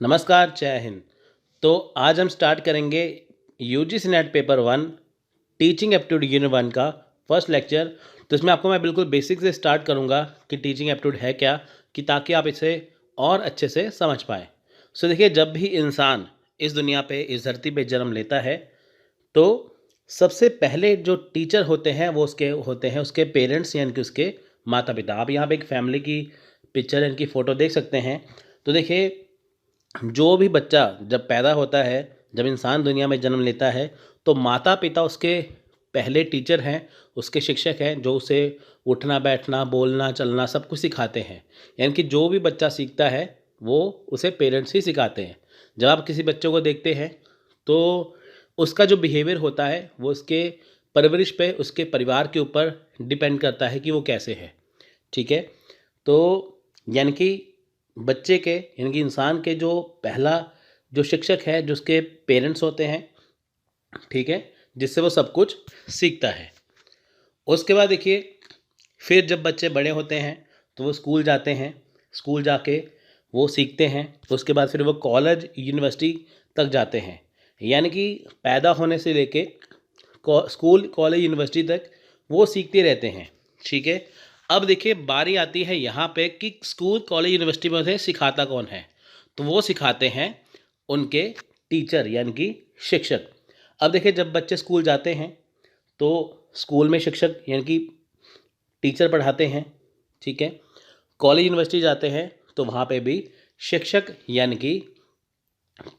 नमस्कार, जय हिंद। तो आज हम स्टार्ट करेंगे UGC net paper 1 teaching aptitude unit 1 का फर्स्ट लेक्चर। तो इसमें आपको मैं बिल्कुल बेसिक से स्टार्ट करूंगा कि टीचिंग एप्टीट्यूड है क्या, कि ताकि आप इसे और अच्छे से समझ पाएँ। सो देखिए, जब भी इंसान इस दुनिया पे, इस धरती पे जन्म लेता है, तो सबसे पहले जो टीचर होते हैं वो उसके होते हैं उसके पेरेंट्स, यानी कि उसके माता पिता। आप यहाँ पे एक फैमिली की पिक्चर, इनकी फ़ोटो देख सकते हैं। तो देखिए, जो भी बच्चा जब पैदा होता है, जब इंसान दुनिया में जन्म लेता है, तो माता पिता उसके पहले टीचर हैं, उसके शिक्षक हैं, जो उसे उठना बैठना बोलना चलना सब कुछ सिखाते हैं। यानी कि जो भी बच्चा सीखता है वो उसे पेरेंट्स ही सिखाते हैं। जब आप किसी बच्चे को देखते हैं तो उसका जो बिहेवियर होता है वो उसके परवरिश पे, उसके परिवार के ऊपर डिपेंड करता है कि वो कैसे है। ठीक है। तो यानी कि बच्चे के, यानी कि इंसान के जो पहला जो शिक्षक है, जो उसके पेरेंट्स होते हैं, ठीक है, जिससे वो सब कुछ सीखता है। उसके बाद देखिए, फिर जब बच्चे बड़े होते हैं तो वो स्कूल जाते हैं, स्कूल जाके वो सीखते हैं। उसके बाद फिर वो कॉलेज यूनिवर्सिटी तक जाते हैं। यानी कि पैदा होने से लेके स्कूल कॉलेज यूनिवर्सिटी तक वो सीखते रहते हैं। ठीक है। अब देखिए, बारी आती है यहाँ पे कि स्कूल कॉलेज यूनिवर्सिटी में से सिखाता कौन है। तो वो सिखाते हैं उनके टीचर, यानी कि शिक्षक। अब देखिए, जब बच्चे स्कूल जाते हैं तो स्कूल में शिक्षक यानी कि टीचर पढ़ाते हैं। ठीक है। कॉलेज यूनिवर्सिटी जाते हैं तो वहाँ पे भी शिक्षक यानी कि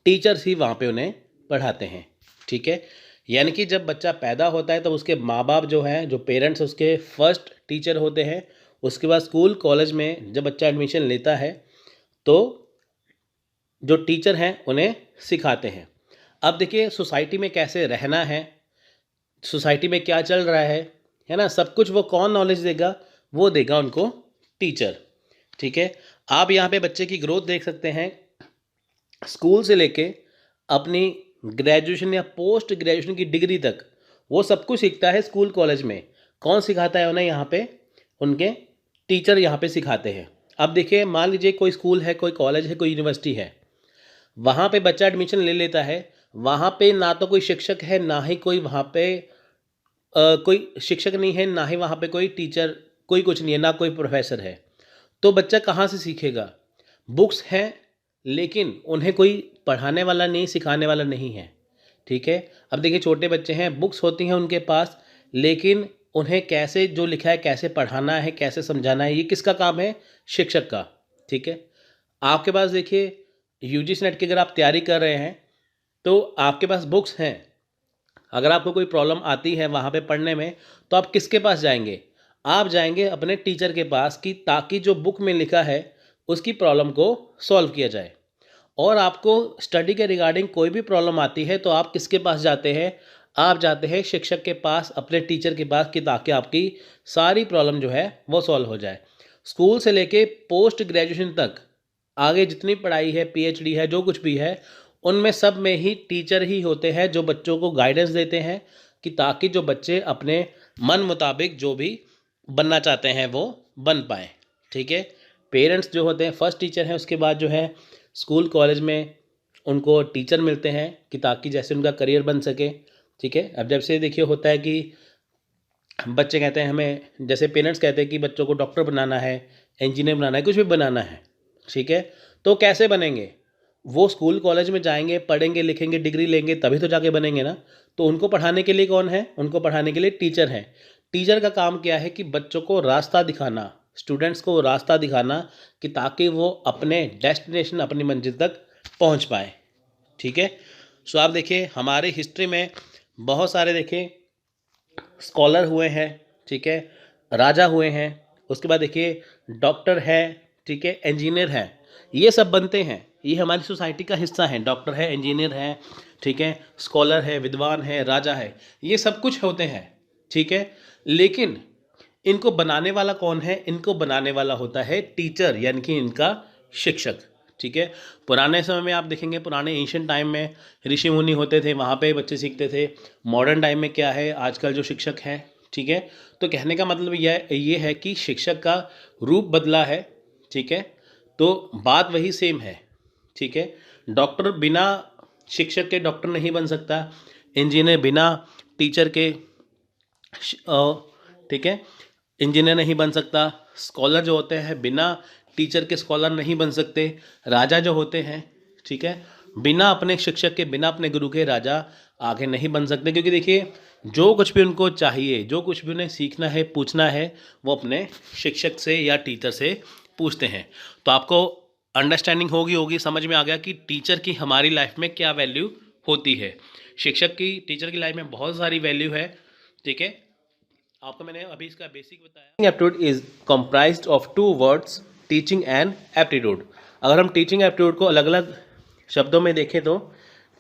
टीचर्स ही वहाँ पे उन्हें पढ़ाते हैं। ठीक है। यानी कि जब बच्चा पैदा होता है तो उसके माँ बाप जो हैं, जो पेरेंट्स, उसके फर्स्ट टीचर होते हैं। उसके बाद स्कूल कॉलेज में जब बच्चा एडमिशन लेता है तो जो टीचर हैं उन्हें सिखाते हैं। अब देखिए, सोसाइटी में कैसे रहना है, सोसाइटी में क्या चल रहा है ना, सब कुछ वो कौन नॉलेज देगा? वो देगा उनको टीचर। ठीक है। आप यहाँ पे बच्चे की ग्रोथ देख सकते हैं, स्कूल से लेके अपनी ग्रेजुएशन या पोस्ट ग्रेजुएशन की डिग्री तक वो सब कुछ सीखता है स्कूल कॉलेज में। कौन सिखाता है उन्हें? यहाँ पे उनके टीचर यहाँ पे सिखाते हैं। अब देखिए, मान लीजिए कोई स्कूल है, कोई कॉलेज है, कोई यूनिवर्सिटी है, वहाँ पे बच्चा एडमिशन ले लेता है। वहाँ पे ना तो कोई शिक्षक है, ना ही कोई वहाँ पे कोई शिक्षक नहीं है, ना ही वहाँ पे कोई टीचर, कोई कुछ नहीं है, ना कोई प्रोफेसर है। तो बच्चा कहाँ से सीखेगा? बुक्स हैं, लेकिन उन्हें कोई पढ़ाने वाला नहीं, सिखाने वाला नहीं है। ठीक है। अब देखिए, छोटे बच्चे हैं, बुक्स होती हैं उनके पास, लेकिन उन्हें कैसे जो लिखा है कैसे पढ़ाना है, कैसे समझाना है, ये किसका काम है? शिक्षक का। ठीक है। आपके पास देखिए, यूजीसी नेट की अगर आप तैयारी कर रहे हैं तो आपके पास बुक्स हैं। अगर आपको कोई प्रॉब्लम आती है वहाँ पे पढ़ने में, तो आप किसके पास जाएंगे? आप जाएंगे अपने टीचर के पास, कि ताकि जो बुक में लिखा है उसकी प्रॉब्लम को सॉल्व किया जाए। और आपको स्टडी के रिगार्डिंग कोई भी प्रॉब्लम आती है तो आप किसके पास जाते हैं? आप जाते हैं शिक्षक के पास, अपने टीचर के पास, कि ताकि आपकी सारी प्रॉब्लम जो है वो सॉल्व हो जाए। स्कूल से लेके पोस्ट ग्रेजुएशन तक आगे जितनी पढ़ाई है, पीएचडी है, जो कुछ भी है, उनमें सब में ही टीचर ही होते हैं जो बच्चों को गाइडेंस देते हैं, कि ताकि जो बच्चे अपने मन मुताबिक जो भी बनना चाहते हैं वो बन पाएँ। ठीक है। पेरेंट्स जो होते हैं फर्स्ट टीचर हैं। उसके बाद जो है स्कूल कॉलेज में उनको टीचर मिलते हैं, कि ताकि जैसे उनका करियर बन सके। ठीक है। अब जब से देखिए होता है कि बच्चे कहते हैं हमें, जैसे पेरेंट्स कहते हैं कि बच्चों को डॉक्टर बनाना है, इंजीनियर बनाना है, कुछ भी बनाना है। ठीक है। तो कैसे बनेंगे? वो स्कूल कॉलेज में जाएंगे, पढ़ेंगे, लिखेंगे, डिग्री लेंगे, तभी तो जाके बनेंगे ना। तो उनको पढ़ाने के लिए कौन है? उनको पढ़ाने के लिए टीचर हैं। टीचर का काम क्या है? कि बच्चों को रास्ता दिखाना, स्टूडेंट्स को रास्ता दिखाना, कि ताकि वो अपने डेस्टिनेशन, अपनी मंजिल तक पहुंच पाए। ठीक है। सो आप देखिए, हमारे हिस्ट्री में बहुत सारे देखिए स्कॉलर हुए हैं। ठीक है। राजा हुए हैं। उसके बाद देखिए डॉक्टर है, ठीक है, इंजीनियर है, ये सब बनते हैं। ये हमारी सोसाइटी का हिस्सा है। डॉक्टर है, इंजीनियर है, ठीक है, स्कॉलर है, विद्वान है, राजा है, ये सब कुछ होते हैं। ठीक है। लेकिन इनको बनाने वाला कौन है? इनको बनाने वाला होता है टीचर, यानी कि इनका शिक्षक। ठीक है। पुराने समय में आप देखेंगे, पुराने एंशिएंट टाइम में ऋषि मुनि होते थे, वहाँ पे बच्चे सीखते थे। मॉडर्न टाइम में क्या है, आजकल जो शिक्षक हैं, ठीक है, तो कहने का मतलब ये है कि शिक्षक का रूप बदला है। ठीक है। तो बात वही सेम है। ठीक है। डॉक्टर बिना शिक्षक के डॉक्टर नहीं बन सकता, इंजीनियर बिना टीचर के ठीक है इंजीनियर नहीं बन सकता, स्कॉलर जो होते हैं बिना टीचर के स्कॉलर नहीं बन सकते, राजा जो होते हैं ठीक है बिना अपने शिक्षक के बिना अपने गुरु के राजा आगे नहीं बन सकते। क्योंकि देखिए जो कुछ भी उनको चाहिए, जो कुछ भी उन्हें सीखना है, पूछना है, वो अपने शिक्षक से या टीचर से पूछते हैं। तो आपको अंडरस्टैंडिंग होगी, समझ में आ गया कि टीचर की हमारी लाइफ में क्या वैल्यू होती है। शिक्षक की, टीचर की लाइफ में बहुत सारी वैल्यू है, ठीक है। आपको मैंने अभी इसका बेसिक बताया। Aptitude is comprised of 2 words, teaching and aptitude. अगर हम टीचिंग एप्टीट्यूड को अलग अलग शब्दों में देखें तो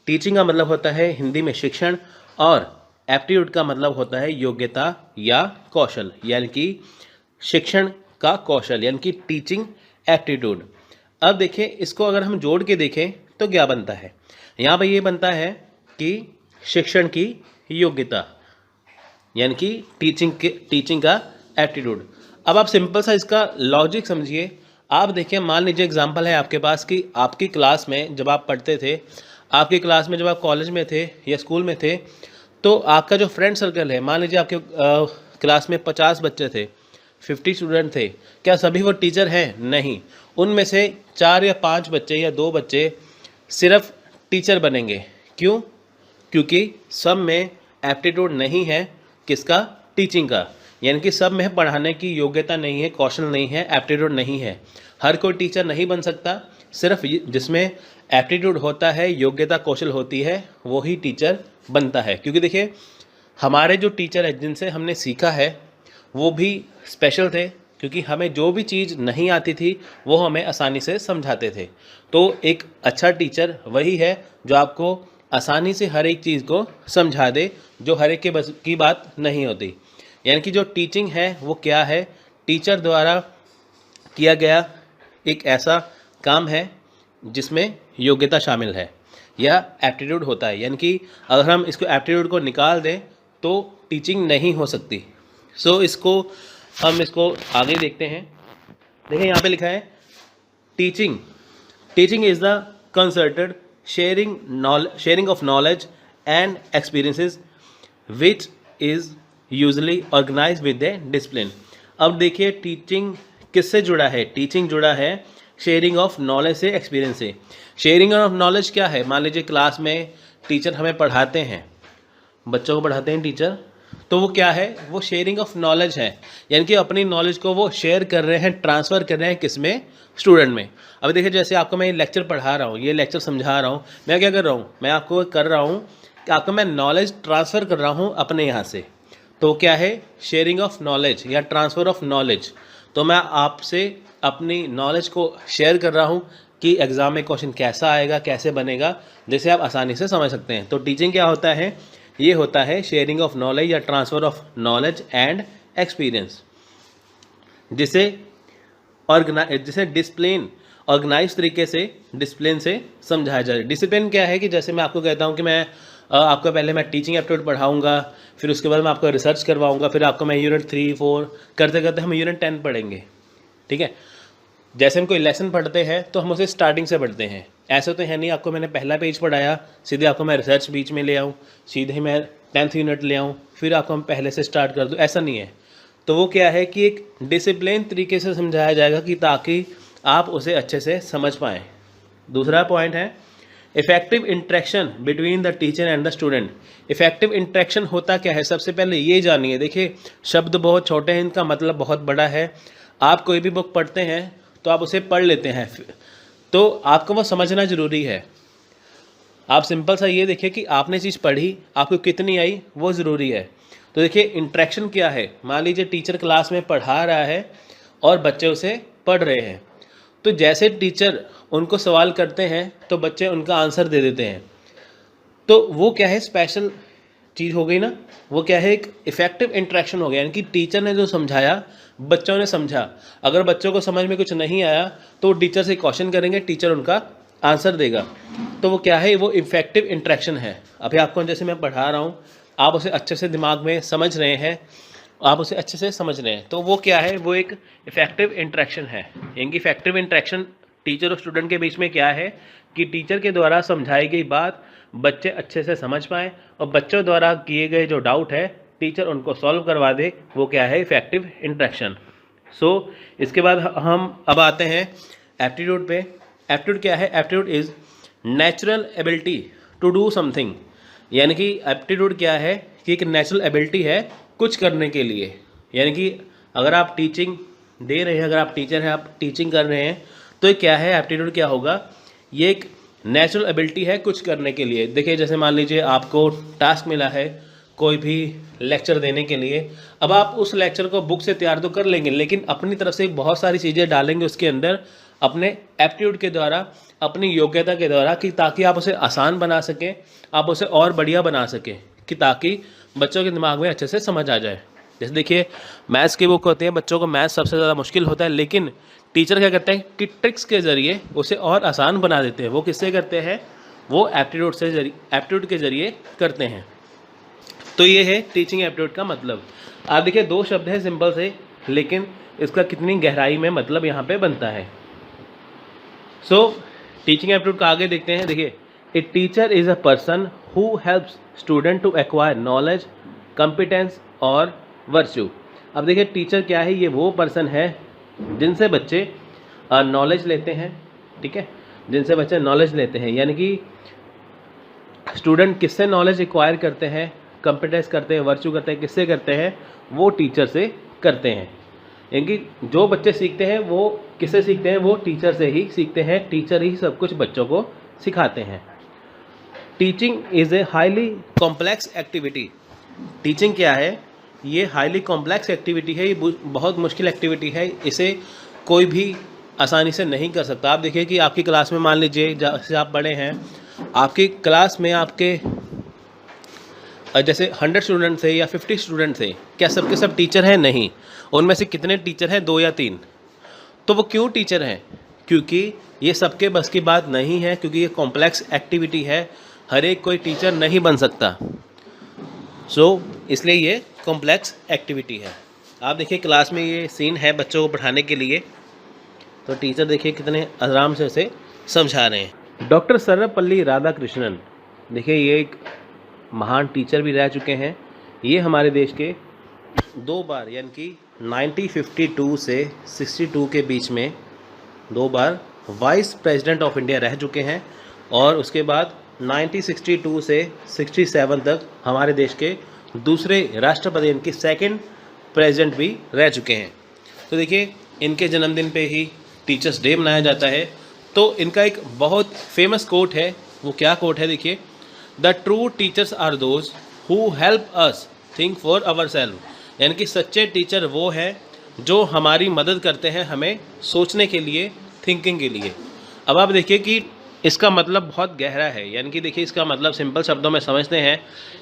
टीचिंग का मतलब होता है हिंदी में शिक्षण, और एप्टीट्यूड का मतलब होता है योग्यता या कौशल, यानी कि शिक्षण का कौशल, यानी कि टीचिंग एप्टीट्यूड। अब देखिए इसको अगर हम जोड़ के देखें तो क्या बनता है। यहाँ पर ये बनता है कि शिक्षण की योग्यता, यानी कि टीचिंग का एप्टीट्यूड। अब आप सिंपल सा इसका लॉजिक समझिए। आप देखिए, मान लीजिए एग्जांपल है आपके पास कि आपकी क्लास में जब आप पढ़ते थे, आपकी क्लास में जब आप कॉलेज में थे या स्कूल में थे, तो आपका जो फ्रेंड सर्कल है, मान लीजिए आपके क्लास में 50 बच्चे थे, 50 स्टूडेंट थे, क्या सभी वो टीचर हैं? नहीं। उनमें से 4 या 5 बच्चे या 2 बच्चे सिर्फ टीचर बनेंगे। क्यों? क्योंकि सब में एप्टीट्यूड नहीं है, किसका? टीचिंग का। यानी कि सब में पढ़ाने की योग्यता नहीं है, कौशल नहीं है, एप्टीट्यूड नहीं है। हर कोई टीचर नहीं बन सकता, सिर्फ जिसमें एप्टीट्यूड होता है, योग्यता कौशल होती है, वो ही टीचर बनता है। क्योंकि देखिए हमारे जो टीचर है जिनसे हमने सीखा है वो भी स्पेशल थे, क्योंकि हमें जो भी चीज़ नहीं आती थी वो हमें आसानी से समझाते थे। तो एक अच्छा टीचर वही है जो आपको आसानी से हर एक चीज़ को समझा दे, जो हर एक के बस की बात नहीं होती। यानी कि जो टीचिंग है वो क्या है? टीचर द्वारा किया गया एक ऐसा काम है जिसमें योग्यता शामिल है या एप्टीट्यूड होता है। यानी कि अगर हम इसको एप्टीट्यूड को निकाल दें तो टीचिंग नहीं हो सकती। सो हम इसको आगे देखते हैं। देखिए यहाँ पे लिखा है teaching is the concerted sharing of knowledge and experiences which is usually organise with a discipline. अब देखिए टीचिंग किससे जुड़ा है? टीचिंग जुड़ा है शेयरिंग ऑफ नॉलेज से, एक्सपीरियंस से। शेयरिंग ऑफ नॉलेज क्या है? मान लीजिए क्लास में टीचर हमें पढ़ाते हैं, बच्चों को पढ़ाते हैं टीचर, तो वो क्या है? वो शेयरिंग ऑफ नॉलेज है। यानी कि अपनी नॉलेज को वो शेयर कर रहे हैं, ट्रांसफ़र कर रहे हैं, किस में? स्टूडेंट में। अब देखिए जैसे आपको मैं ये लेक्चर पढ़ा रहा हूँ, ये लेक्चर समझा रहा हूँ, मैं क्या कर रहा हूँ? मैं आपको कर रहा हूँ कि आपको मैं नॉलेज ट्रांसफ़र कर रहा हूँ अपने यहाँ से। तो क्या है? शेयरिंग ऑफ नॉलेज या ट्रांसफ़र ऑफ नॉलेज। तो मैं आपसे अपनी नॉलेज को शेयर कर रहा हूँ कि एग्ज़ाम में क्वेश्चन कैसा आएगा, कैसे बनेगा, जिसे आप आसानी से समझ सकते हैं। तो टीचिंग क्या होता है? ये होता है शेयरिंग ऑफ नॉलेज या transfer of knowledge and experience, जिसे डिसिप्लिन ऑर्गेनाइज तरीके से डिसिप्लिन से समझाया जाए। डिसिप्लिन क्या है कि जैसे मैं आपको कहता हूँ कि मैं आपको पहले मैं टीचिंग एप्टीट्यूड पढ़ाऊँगा, फिर उसके बाद मैं आपको रिसर्च करवाऊँगा, फिर आपको मैं यूनिट 3, 4 करते करते हम यूनिट 10 पढ़ेंगे, ठीक है। जैसे हम कोई लेसन पढ़ते हैं तो हम उसे स्टार्टिंग से पढ़ते हैं। ऐसा तो है नहीं आपको मैंने पहला पेज पढ़ाया, सीधे आपको मैं रिसर्च बीच में ले आऊँ, सीधे मैं 10th यूनिट ले आऊँ, फिर आपको हम पहले से स्टार्ट कर दूँ, ऐसा नहीं है। तो वो क्या है कि एक डिसिप्लिन तरीके से समझाया जाएगा कि ताकि आप उसे अच्छे से समझ पाएँ। दूसरा पॉइंट है effective interaction between the teacher and the student. Effective interaction होता क्या है? सबसे पहले ये जानिए। देखिए शब्द बहुत छोटे हैं, इनका मतलब बहुत बड़ा है। आप कोई भी बुक पढ़ते हैं तो आप उसे पढ़ लेते हैं, तो आपको वो समझना ज़रूरी है। आप सिंपल सा ये देखिए कि आपने चीज़ पढ़ी, आपको कितनी आई, वो ज़रूरी है। तो देखिए इंटरेक्शन क्या है? मान लीजिए टीचर क्लास में पढ़ा रहा है और बच्चे उसे पढ़ रहे हैं, तो जैसे टीचर उनको सवाल करते हैं तो बच्चे उनका आंसर दे देते हैं। तो वो क्या है? स्पेशल चीज़ हो गई ना। वो क्या है? एक इफ़ेक्टिव इंटरेक्शन हो गया। यानी कि टीचर ने जो समझाया बच्चों ने समझा। अगर बच्चों को समझ में कुछ नहीं आया तो टीचर से क्वेश्चन करेंगे, टीचर उनका आंसर देगा। तो वो क्या है? वो इफ़ेक्टिव इंटरेक्शन है। अभी आपको जैसे मैं पढ़ा रहा हूँ, आप उसे अच्छे से दिमाग में समझ रहे हैं, आप उसे अच्छे से समझ रहे हैं, तो वो क्या है? वो एक इफ़ेक्टिव इंटरेक्शन है। यानी कि इफ़ेक्टिव इंटरेक्शन टीचर और स्टूडेंट के बीच में क्या है कि टीचर के द्वारा समझाई गई बात बच्चे अच्छे से समझ पाएँ और बच्चों द्वारा किए गए जो डाउट है टीचर उनको सॉल्व करवा दे, वो क्या है, इफेक्टिव इंटरेक्शन। इसके बाद हम अब आते हैं एप्टीट्यूड पे। एप्टीट्यूड क्या है? Aptitude is natural ability to do something. यानी कि एप्टीट्यूड क्या है कि एक नेचुरल एबिलिटी है कुछ करने के लिए। यानी कि अगर आप टीचिंग दे रहे हैं, अगर आप टीचर हैं, आप टीचिंग कर रहे हैं, तो ये क्या है, एप्टीट्यूड क्या होगा, ये एक नेचुरल एबिलिटी है कुछ करने के लिए। देखिए जैसे मान लीजिए आपको टास्क मिला है कोई भी लेक्चर देने के लिए। अब आप उस लेक्चर को बुक से तैयार तो कर लेंगे, लेकिन अपनी तरफ से बहुत सारी चीज़ें डालेंगे उसके अंदर अपने एप्टीट्यूड के द्वारा, अपनी योग्यता के द्वारा, कि ताकि आप उसे आसान बना सकें, आप उसे और बढ़िया बना सकें, कि ताकि बच्चों के दिमाग में अच्छे से समझ आ जाए। जैसे देखिए मैथ्स की बुक होती है, बच्चों को मैथ्स सबसे ज़्यादा मुश्किल होता है, लेकिन टीचर क्या करते हैं कि ट्रिक्स के ज़रिए उसे और आसान बना देते हैं। वो किससे करते हैं? वो एप्टीट्यूड के ज़रिए करते हैं। तो ये है टीचिंग एप्टीट्यूड का मतलब। आप देखिए दो शब्द हैं सिंपल से, लेकिन इसका कितनी गहराई में मतलब यहाँ पे बनता है। टीचिंग एप्टीट्यूड का आगे देखते हैं। देखिए, a teacher is a person who helps student to acquire knowledge, competence और वर्च्यू। अब देखिए टीचर क्या है, ये वो पर्सन है जिनसे बच्चे नॉलेज लेते हैं, ठीक है, जिनसे बच्चे नॉलेज लेते हैं। यानी कि स्टूडेंट किससे नॉलेज एक्वायर करते हैं, कॉम्पिटेंस करते हैं, वर्च्यू करते हैं, किससे करते हैं? वो टीचर से करते हैं। यानी कि जो बच्चे सीखते हैं वो किससे सीखते हैं? वो टीचर से ही सीखते हैं। टीचर ही सब कुछ बच्चों को सिखाते हैं। Teaching is a highly complex activity. Teaching क्या है? ये हाईली कॉम्प्लेक्स एक्टिविटी है, ये बहुत मुश्किल एक्टिविटी है, इसे कोई भी आसानी से नहीं कर सकता। आप देखिए कि आपकी क्लास में मान लीजिए जैसे आप बड़े हैं, आपकी क्लास में आपके जैसे 100 स्टूडेंट थे या 50 स्टूडेंट थे, क्या सबके सब टीचर हैं? नहीं। उनमें से कितने टीचर हैं? 2 या 3। तो वो क्यों टीचर हैं? क्योंकि ये सबके बस की बात नहीं है, क्योंकि ये कॉम्प्लेक्स एक्टिविटी है, हर एक कोई टीचर नहीं बन सकता। इसलिए ये कॉम्प्लेक्स एक्टिविटी है। आप देखिए क्लास में ये सीन है बच्चों को पढ़ाने के लिए, तो टीचर देखिए कितने आराम से उसे समझा रहे हैं। डॉक्टर सर्वपल्ली राधाकृष्णन, देखिए ये एक महान टीचर भी रह चुके हैं। ये हमारे देश के 2 बार, यानी कि 1952 से 62 के बीच में 2 बार वाइस प्रेसिडेंट ऑफ इंडिया रह चुके हैं, और उसके बाद 1962 से 67 तक हमारे देश के दूसरे राष्ट्रपति, इनकी सेकंड प्रेसिडेंट भी रह चुके हैं। तो देखिए इनके जन्मदिन पे ही टीचर्स डे मनाया जाता है। तो इनका एक बहुत फेमस कोट है, वो क्या कोट है? देखिए, the true teachers are those who help us think for our self. यानी कि सच्चे टीचर वो हैं जो हमारी मदद करते हैं हमें सोचने के लिए, थिंकिंग के लिए। अब आप देखिए कि इसका मतलब बहुत गहरा है। यानी कि देखिए इसका मतलब सिंपल शब्दों में समझते हैं,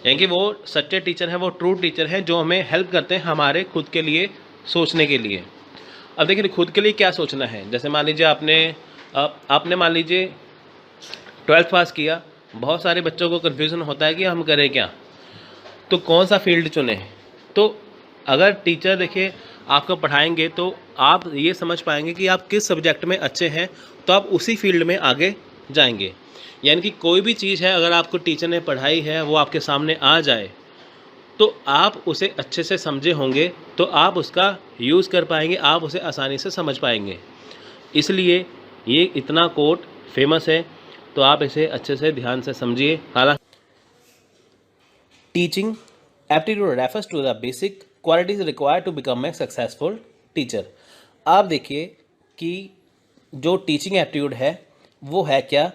यानी कि वो सच्चे टीचर हैं, वो ट्रू टीचर हैं जो हमें हेल्प करते हैं हमारे खुद के लिए सोचने के लिए। अब देखिए खुद के लिए क्या सोचना है? जैसे मान लीजिए आपने मान लीजिए 12th पास किया, बहुत सारे बच्चों को कन्फ्यूज़न होता है कि हम करें क्या, तो कौन सा फील्ड चुनें। तो अगर टीचर देखिए आपको पढ़ाएंगे तो आप ये समझ पाएंगे कि आप किस सब्जेक्ट में अच्छे हैं, तो आप उसी फील्ड में आगे जाएंगे। यानी कि कोई भी चीज़ है अगर आपको टीचर ने पढ़ाई है, वो आपके सामने आ जाए, तो आप उसे अच्छे से समझे होंगे, तो आप उसका यूज़ कर पाएंगे, आप उसे आसानी से समझ पाएंगे। इसलिए ये इतना कोट फेमस है, तो आप इसे अच्छे से ध्यान से समझिए। हालांकि teaching aptitude refers to the basic qualities required to become a successful teacher. आप देखिए कि जो टीचिंग एप्टीट्यूड है वो है क्या?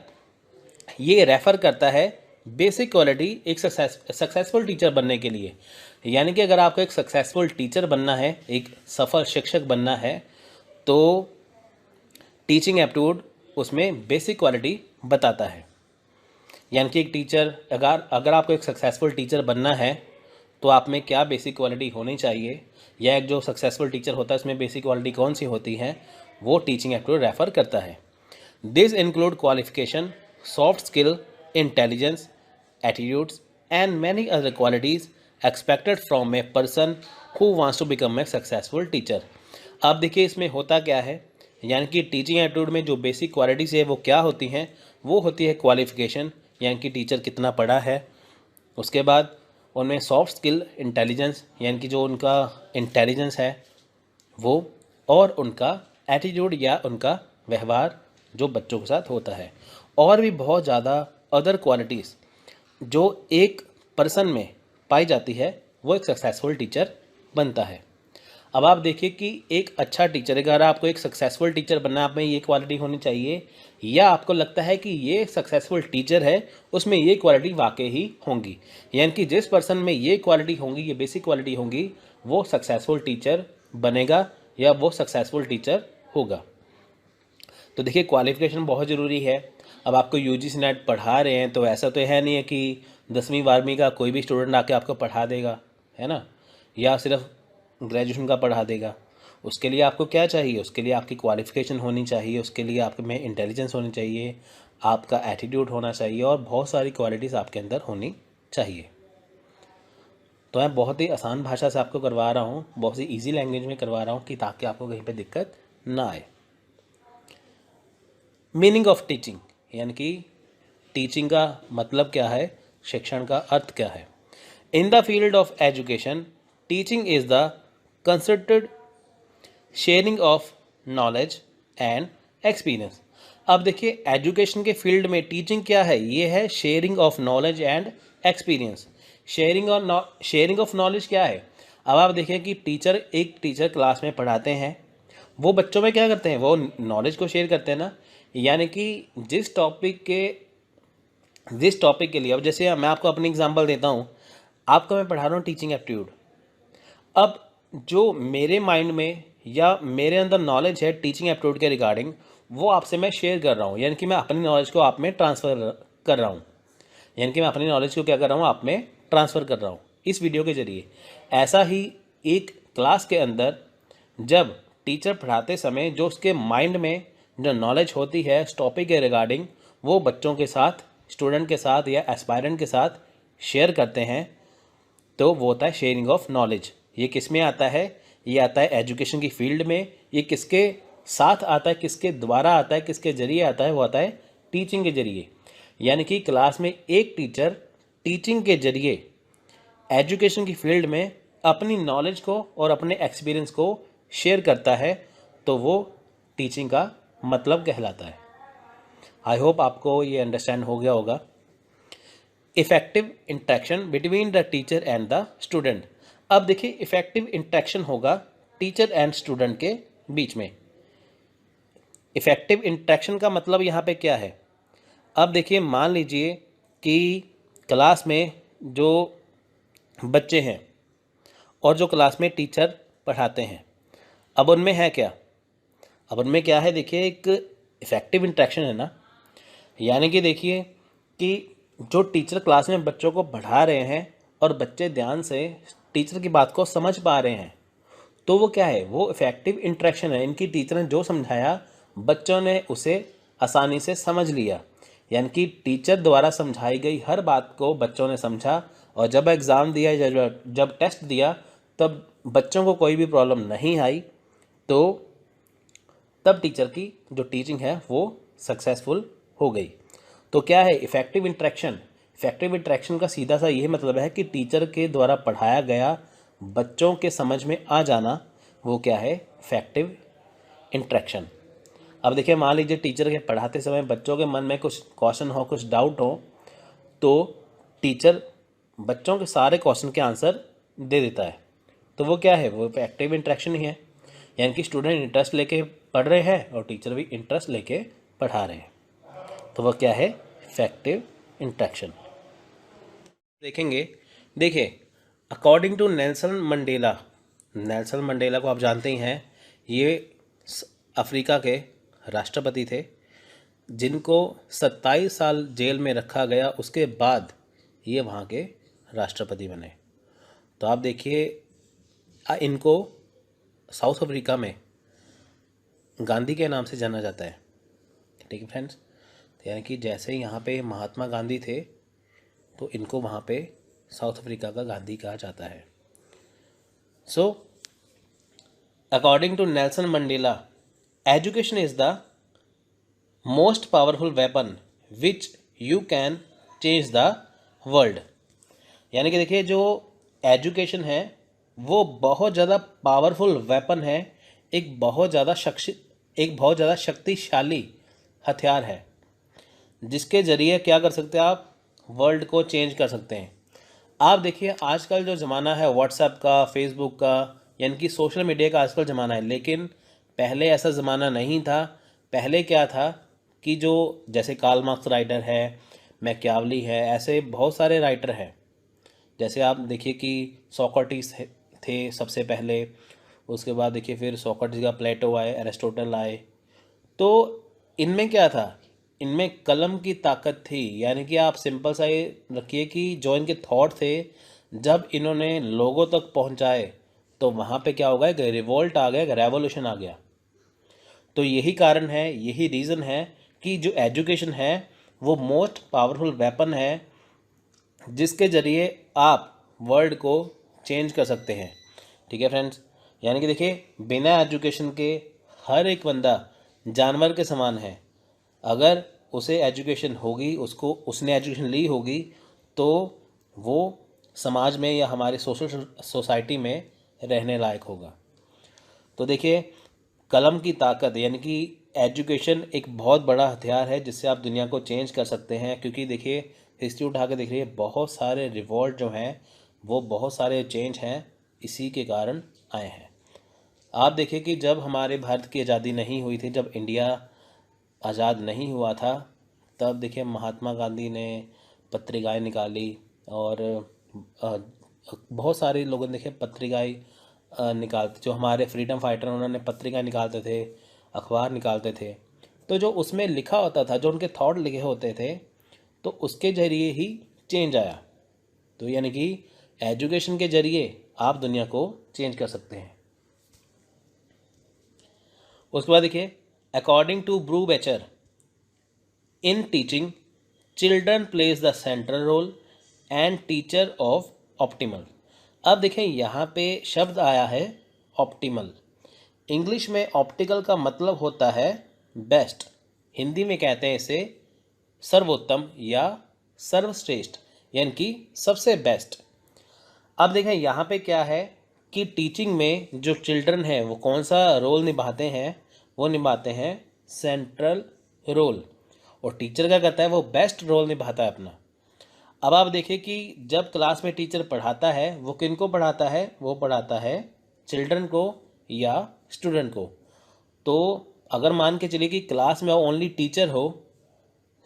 ये रेफ़र करता है बेसिक क्वालिटी एक सक्सेसफुल टीचर बनने के लिए। यानी कि अगर आपको एक सक्सेसफुल टीचर बनना है, एक सफल शिक्षक बनना है, तो टीचिंग एप्टीट्यूड उसमें बेसिक क्वालिटी बताता है। यानी कि एक टीचर अगर आपको एक सक्सेसफुल टीचर बनना है तो आप में क्या बेसिक क्वालिटी होनी चाहिए, या एक जो सक्सेसफुल टीचर होता है उसमें बेसिक क्वालिटी कौन सी होती है, वो टीचिंग एप्टीट्यूड रेफ़र करता है। This include qualification, soft skill, intelligence, attitudes and many other qualities expected from a person who wants to become a successful teacher. अब देखिए इसमें होता क्या है, यानी कि टीचिंग एप्टीट्यूड में जो बेसिक क्वालिटीज़ है वो क्या होती हैं, वो होती है क्वालिफिकेशन, यानी कि टीचर कितना पढ़ा है। उसके बाद उनमें सॉफ्ट स्किल इंटेलिजेंस, यानी कि जो उनका इंटेलिजेंस है वो, और उनका एटीट्यूड या उनका व्यवहार जो बच्चों के साथ होता है। और भी बहुत ज़्यादा अदर क्वालिटीज़ जो एक पर्सन में पाई जाती है, वो एक सक्सेसफुल टीचर बनता है। अब आप देखिए कि एक अच्छा टीचर, अगर आपको एक सक्सेसफुल टीचर बनना है, आप में ये क्वालिटी होनी चाहिए, या आपको लगता है कि ये सक्सेसफुल टीचर है उसमें ये क्वालिटी वाकई ही होंगी, यानी कि जिस पर्सन में ये क्वालिटी होंगी, ये बेसिक क्वालिटी होंगी, वो सक्सेसफुल टीचर बनेगा या वो सक्सेसफुल टीचर होगा। तो देखिए क्वालिफिकेशन बहुत ज़रूरी है। अब आपको यूजीसी नेट पढ़ा रहे हैं तो ऐसा तो है नहीं है कि 10वीं 12वीं का कोई भी स्टूडेंट आके आपको पढ़ा देगा, है ना, या सिर्फ ग्रेजुएशन का पढ़ा देगा। उसके लिए आपको क्या चाहिए, उसके लिए आपकी क्वालिफिकेशन होनी चाहिए, उसके लिए आपके में इंटेलिजेंस होनी चाहिए, आपका एटीट्यूड होना चाहिए, और बहुत सारी क्वालिटीज़ आपके अंदर होनी चाहिए। तो मैं बहुत ही आसान भाषा से आपको करवा रहा हूँ, बहुत ही ईजी लैंग्वेज में करवा रहा हूँ कि ताकि आपको कहीं पे दिक्कत ना आए। मीनिंग ऑफ टीचिंग, यानी कि टीचिंग का मतलब क्या है, शिक्षण का अर्थ क्या है। In the field of education teaching is the considered sharing of knowledge and experience. अब देखिए एजुकेशन के फील्ड में टीचिंग क्या है, ये है sharing of knowledge and experience. Sharing of knowledge क्या है। अब आप देखिए कि एक टीचर क्लास में पढ़ाते हैं, वो बच्चों में क्या करते हैं, वो नॉलेज को शेयर करते हैं ना, यानी कि जिस टॉपिक के लिए, अब जैसे मैं आपको अपनी एग्जांपल देता हूँ, आपको मैं पढ़ा रहा हूँ टीचिंग एप्टीट्यूड। अब जो मेरे माइंड में या मेरे अंदर नॉलेज है टीचिंग एप्टीट्यूड के रिगार्डिंग, वो आपसे मैं शेयर कर रहा हूँ, यानी कि मैं अपनी नॉलेज को आप में ट्रांसफ़र कर रहा हूँ, यानी कि मैं अपनी नॉलेज को क्या कर रहा हूँ, आप में ट्रांसफ़र कर रहा हूँ इस वीडियो के ज़रिए। ऐसा ही एक क्लास के अंदर जब टीचर पढ़ाते समय जो उसके माइंड में जो नॉलेज होती है इस टॉपिक के रिगार्डिंग, वो बच्चों के साथ, स्टूडेंट के साथ या एस्पायरेंट के साथ शेयर करते हैं, तो वो होता है शेयरिंग ऑफ नॉलेज। ये किस में आता है, ये आता है एजुकेशन की फील्ड में। ये किसके साथ आता है, किसके द्वारा आता है, किसके ज़रिए आता है, वो आता है टीचिंग के ज़रिए। यानी कि क्लास में एक टीचर टीचिंग के ज़रिए एजुकेशन की फील्ड में अपनी नॉलेज को और अपने एक्सपीरियंस को शेयर करता है, तो वो टीचिंग का मतलब कहलाता है। आई होप आपको ये अंडरस्टैंड हो गया होगा। Effective interaction between the teacher and the student. अब देखिए इफेक्टिव इंटरेक्शन होगा टीचर एंड स्टूडेंट के बीच में। इफेक्टिव इंटरेक्शन का मतलब यहाँ पे क्या है। अब देखिए मान लीजिए कि क्लास में जो बच्चे हैं और जो क्लास में टीचर पढ़ाते हैं, अब उनमें है क्या, अब उनमें क्या है, देखिए एक इफेक्टिव इंटरेक्शन है ना, यानी कि देखिए कि जो टीचर क्लास में बच्चों को पढ़ा रहे हैं और बच्चे ध्यान से टीचर की बात को समझ पा रहे हैं, तो वो क्या है, वो इफेक्टिव इंटरेक्शन है। इनकी टीचर ने जो समझाया बच्चों ने उसे आसानी से समझ लिया, यानी कि टीचर द्वारा समझाई गई हर बात को बच्चों ने समझा, और जब एग्ज़ाम दिया या जब टेस्ट दिया तब बच्चों को कोई भी प्रॉब्लम नहीं आई, तो तब टीचर की जो टीचिंग है वो सक्सेसफुल हो गई। तो क्या है इफेक्टिव इंटरेक्शन। इफेक्टिव इंटरेक्शन का सीधा सा यही मतलब है कि टीचर के द्वारा पढ़ाया गया बच्चों के समझ में आ जाना, वो क्या है, इफेक्टिव इंटरेक्शन। अब देखिए मान लीजिए टीचर के पढ़ाते समय बच्चों के मन में कुछ क्वेश्चन हो, कुछ डाउट हो, तो टीचर बच्चों के सारे क्वेश्चन के आंसर दे देता है, तो वो क्या है, वो इफेक्टिव इंटरेक्शन ही है। यानी कि स्टूडेंट इंटरेस्ट लेके पढ़ रहे हैं और टीचर भी इंटरेस्ट लेके पढ़ा रहे हैं, तो वह क्या है, इफेक्टिव इंटरेक्शन। देखेंगे, देखिए according to Nelson Mandela, Nelson Mandela को आप जानते ही हैं, ये अफ्रीका के राष्ट्रपति थे जिनको 27 साल जेल में रखा गया, उसके बाद ये वहाँ के राष्ट्रपति बने। तो आप देखिए इनको साउथ अफ्रीका में गांधी के नाम से जाना जाता है, ठीक है फ्रेंड्स। यानी कि जैसे यहाँ पे महात्मा गांधी थे, तो इनको वहाँ पे साउथ अफ्रीका का गांधी कहा जाता है। So according to Nelson Mandela, education is the most powerful weapon which you can change the world. यानी कि देखिए जो एजुकेशन है वो बहुत ज़्यादा पावरफुल वेपन है, एक बहुत ज़्यादा शक्तिशाली हथियार है, जिसके ज़रिए क्या कर सकते हैं आप, वर्ल्ड को चेंज कर सकते हैं। आप देखिए आजकल जो ज़माना है व्हाट्सएप का, फेसबुक का, यानी कि सोशल मीडिया का आजकल ज़माना है, लेकिन पहले ऐसा ज़माना नहीं था। पहले क्या था कि जो जैसे कार्ल मार्क्स राइटर है, मैकियावली है, ऐसे बहुत सारे राइटर हैं। जैसे आप देखिए कि सोक्रेटिस थे सबसे पहले, उसके बाद देखिए फिर सोक्रेटिस का प्लेटो आए, एरिस्टोटल आए। तो इनमें क्या था, इनमें कलम की ताकत थी। यानी कि आप सिंपल सा ये रखिए कि जो इनके थॉट थे जब इन्होंने लोगों तक पहुंचाए तो वहाँ पे क्या होगा, एक रिवोल्ट आ गया, एक रेवोल्यूशन आ गया। तो यही कारण है, यही रीज़न है कि जो एजुकेशन है वो मोस्ट पावरफुल वेपन है जिसके ज़रिए आप वर्ल्ड को चेंज कर सकते हैं। ठीक है फ्रेंड्स, यानी कि देखिए बिना एजुकेशन के हर एक बंदा जानवर के समान है। अगर उसे एजुकेशन होगी, उसने एजुकेशन ली होगी तो वो समाज में या हमारे सोशल सोसाइटी में रहने लायक होगा। तो देखिए कलम की ताकत यानी कि एजुकेशन एक बहुत बड़ा हथियार है जिससे आप दुनिया को चेंज कर सकते हैं। क्योंकि देखिए हिस्ट्री उठा के देखिए बहुत सारे रिवॉल्ट जो हैं वो बहुत सारे चेंज हैं इसी के कारण आए हैं। आप देखिए कि जब हमारे भारत की आज़ादी नहीं हुई थी, जब इंडिया आज़ाद नहीं हुआ था, तब देखिए महात्मा गांधी ने पत्रिकाएं निकाली और अ, बहुत सारे लोगों ने देखिए पत्रिकाएं निकालते, जो हमारे फ्रीडम फाइटर उन्होंने पत्रिका निकालते थे, अखबार निकालते थे। तो जो उसमें लिखा होता था, जो उनके थॉट लिखे होते थे, तो उसके ज़रिए ही चेंज आया। तो यानी कि एजुकेशन के ज़रिए आप दुनिया को चेंज कर सकते हैं। उसके बाद देखिए according to Brubacher in teaching children plays the central role and teacher of optimal. अब देखें यहाँ पे शब्द आया है ऑप्टिमल। इंग्लिश में ऑप्टिकल का मतलब होता है बेस्ट, हिंदी में कहते हैं इसे सर्वोत्तम या सर्वश्रेष्ठ, यानी कि सबसे बेस्ट। अब देखें यहाँ पे क्या है कि टीचिंग में जो चिल्ड्रन है वो कौन सा रोल निभाते हैं, वो निभाते हैं सेंट्रल रोल, और टीचर क्या करता है, वो बेस्ट रोल निभाता है अपना। अब आप देखिए कि जब क्लास में टीचर पढ़ाता है वो किन को पढ़ाता है, वो पढ़ाता है चिल्ड्रन को या स्टूडेंट को। तो अगर मान के चलिए कि क्लास में ओनली टीचर हो,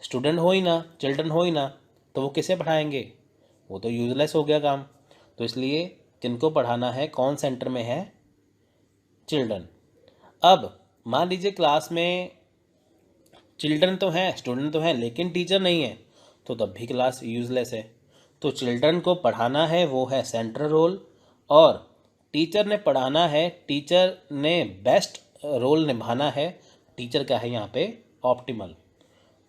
स्टूडेंट हो ही ना, चिल्ड्रन हो ही ना, तो वो किसे पढ़ाएंगे, वो तो यूजलेस हो गया काम। तो इसलिए जिनको पढ़ाना है कौन सेंटर में है, चिल्ड्रन। अब मान लीजिए क्लास में चिल्ड्रन तो हैं, स्टूडेंट तो हैं, लेकिन टीचर नहीं है, तो तब भी क्लास यूजलेस है। तो चिल्ड्रन को पढ़ाना है वो है सेंट्रल रोल, और टीचर ने पढ़ाना है, टीचर ने बेस्ट रोल निभाना है। टीचर क्या है यहाँ पे, ऑप्टिमल।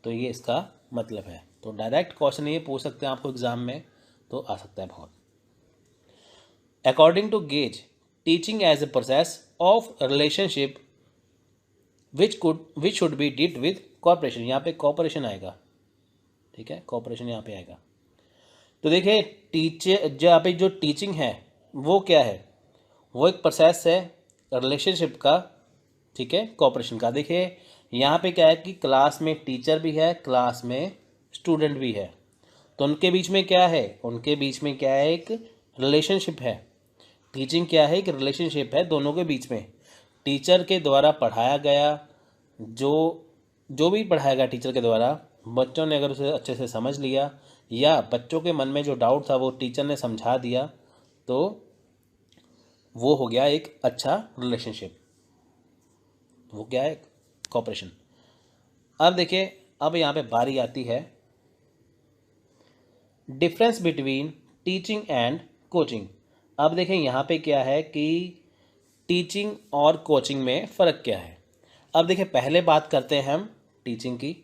तो ये इसका मतलब है। तो डायरेक्ट क्वेश्चन ये पूछ सकते हैं आपको एग्जाम में, तो आ सकता है बहुत। According to Gage teaching as a process of relationship which should be did with cooperation. यहाँ पे कॉपरेशन आएगा, ठीक है, कॉपरेशन यहाँ पे आएगा। तो देखिए टीचर जो यहाँ पे जो टीचिंग है वो क्या है, वो एक प्रोसेस है रिलेशनशिप का, ठीक है, कॉपरेशन का। देखिए यहाँ पे क्या है कि क्लास में टीचर भी है, क्लास में स्टूडेंट भी है, तो उनके बीच में क्या है, उनके बीच में क्या है, एक रिलेशनशिप है। टीचिंग क्या है, एक रिलेशनशिप है दोनों के बीच में। टीचर के द्वारा पढ़ाया गया, जो भी पढ़ाया गया टीचर के द्वारा, बच्चों ने अगर उसे अच्छे से समझ लिया या बच्चों के मन में जो डाउट था वो टीचर ने समझा दिया, तो वो हो गया एक अच्छा रिलेशनशिप, वो क्या है, कॉपरेशन। अब देखिए अब यहाँ पे बारी आती है difference between teaching and coaching. अब देखें यहाँ पे क्या है कि टीचिंग और कोचिंग में फ़र्क क्या है। अब देखिए पहले बात करते हैं हम टीचिंग की।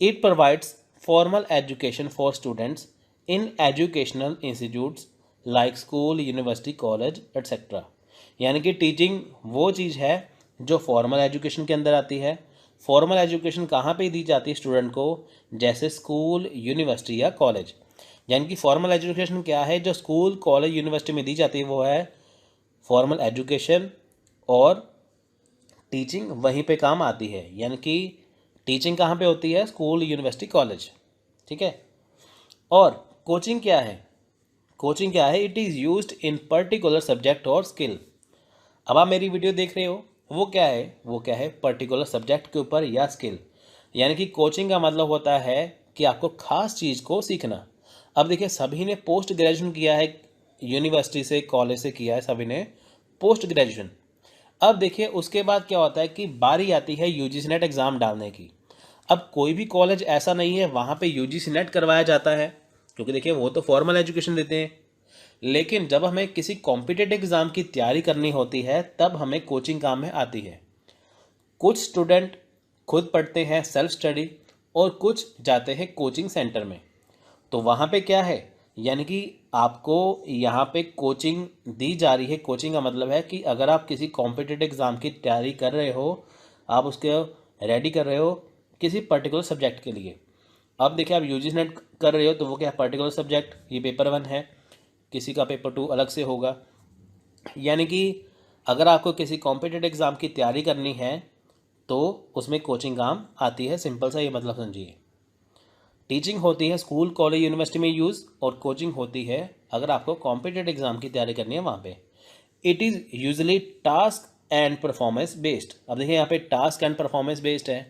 It provides formal education for students in educational institutes like school, university, college etcetera. यानी कि टीचिंग वो चीज़ है जो फॉर्मल एजुकेशन के अंदर आती है। फॉर्मल एजुकेशन कहाँ पे दी जाती है स्टूडेंट को, जैसे स्कूल, यूनिवर्सिटी या कॉलेज। यानी कि फॉर्मल एजुकेशन क्या है, जो स्कूल, कॉलेज, यूनिवर्सिटी में दी जाती है वो है फॉर्मल एजुकेशन, और टीचिंग वहीं पे काम आती है। यानी कि टीचिंग कहाँ पे होती है, स्कूल, यूनिवर्सिटी, कॉलेज, ठीक है। और कोचिंग क्या है, कोचिंग क्या है, it is used in particular subject और स्किल। अब आप मेरी वीडियो देख रहे हो, वो क्या है, वो क्या है, पर्टिकुलर सब्जेक्ट के ऊपर या स्किल। यानी कि कोचिंग का मतलब होता है कि आपको खास चीज़ को सीखना। अब देखिए सभी ने पोस्ट ग्रेजुएशन किया है, यूनिवर्सिटी से, कॉलेज से किया है, सभी ने पोस्ट ग्रेजुएशन। अब देखिए उसके बाद क्या होता है कि बारी आती है यूजीसी नेट एग्ज़ाम डालने की। अब कोई भी कॉलेज ऐसा नहीं है वहाँ पे यूजीसी नेट करवाया जाता है, क्योंकि देखिए वो तो फॉर्मल एजुकेशन देते हैं। लेकिन जब हमें किसी कॉम्पिटिटिव एग्ज़ाम की तैयारी करनी होती है तब हमें कोचिंग काम में आती है। कुछ स्टूडेंट खुद पढ़ते हैं सेल्फ स्टडी, और कुछ जाते हैं कोचिंग सेंटर में। तो वहाँ पे क्या है, यानी कि आपको यहाँ पे कोचिंग दी जा रही है। कोचिंग का मतलब है कि अगर आप किसी कॉम्पिटिटिव एग्ज़ाम की तैयारी कर रहे हो, आप उसके रेडी कर रहे हो किसी पर्टिकुलर सब्जेक्ट के लिए। अब देखिए आप यूजीसी नेट कर रहे हो तो वो क्या है, पर्टिकुलर सब्जेक्ट, ये पेपर 1 है, किसी का पेपर 2 अलग से होगा। यानी कि अगर आपको किसी कॉम्पिटिटिव एग्ज़ाम की तैयारी करनी है तो उसमें कोचिंग काम आती है। सिंपल सा ये मतलब समझिए। टीचिंग होती है स्कूल, कॉलेज, यूनिवर्सिटी में यूज़, और कोचिंग होती है अगर आपको कॉम्पिटिटिव एग्ज़ाम की तैयारी करनी है वहाँ पे। It is usually task and performance based. अब देखिए यहाँ पे टास्क एंड परफॉर्मेंस बेस्ड है।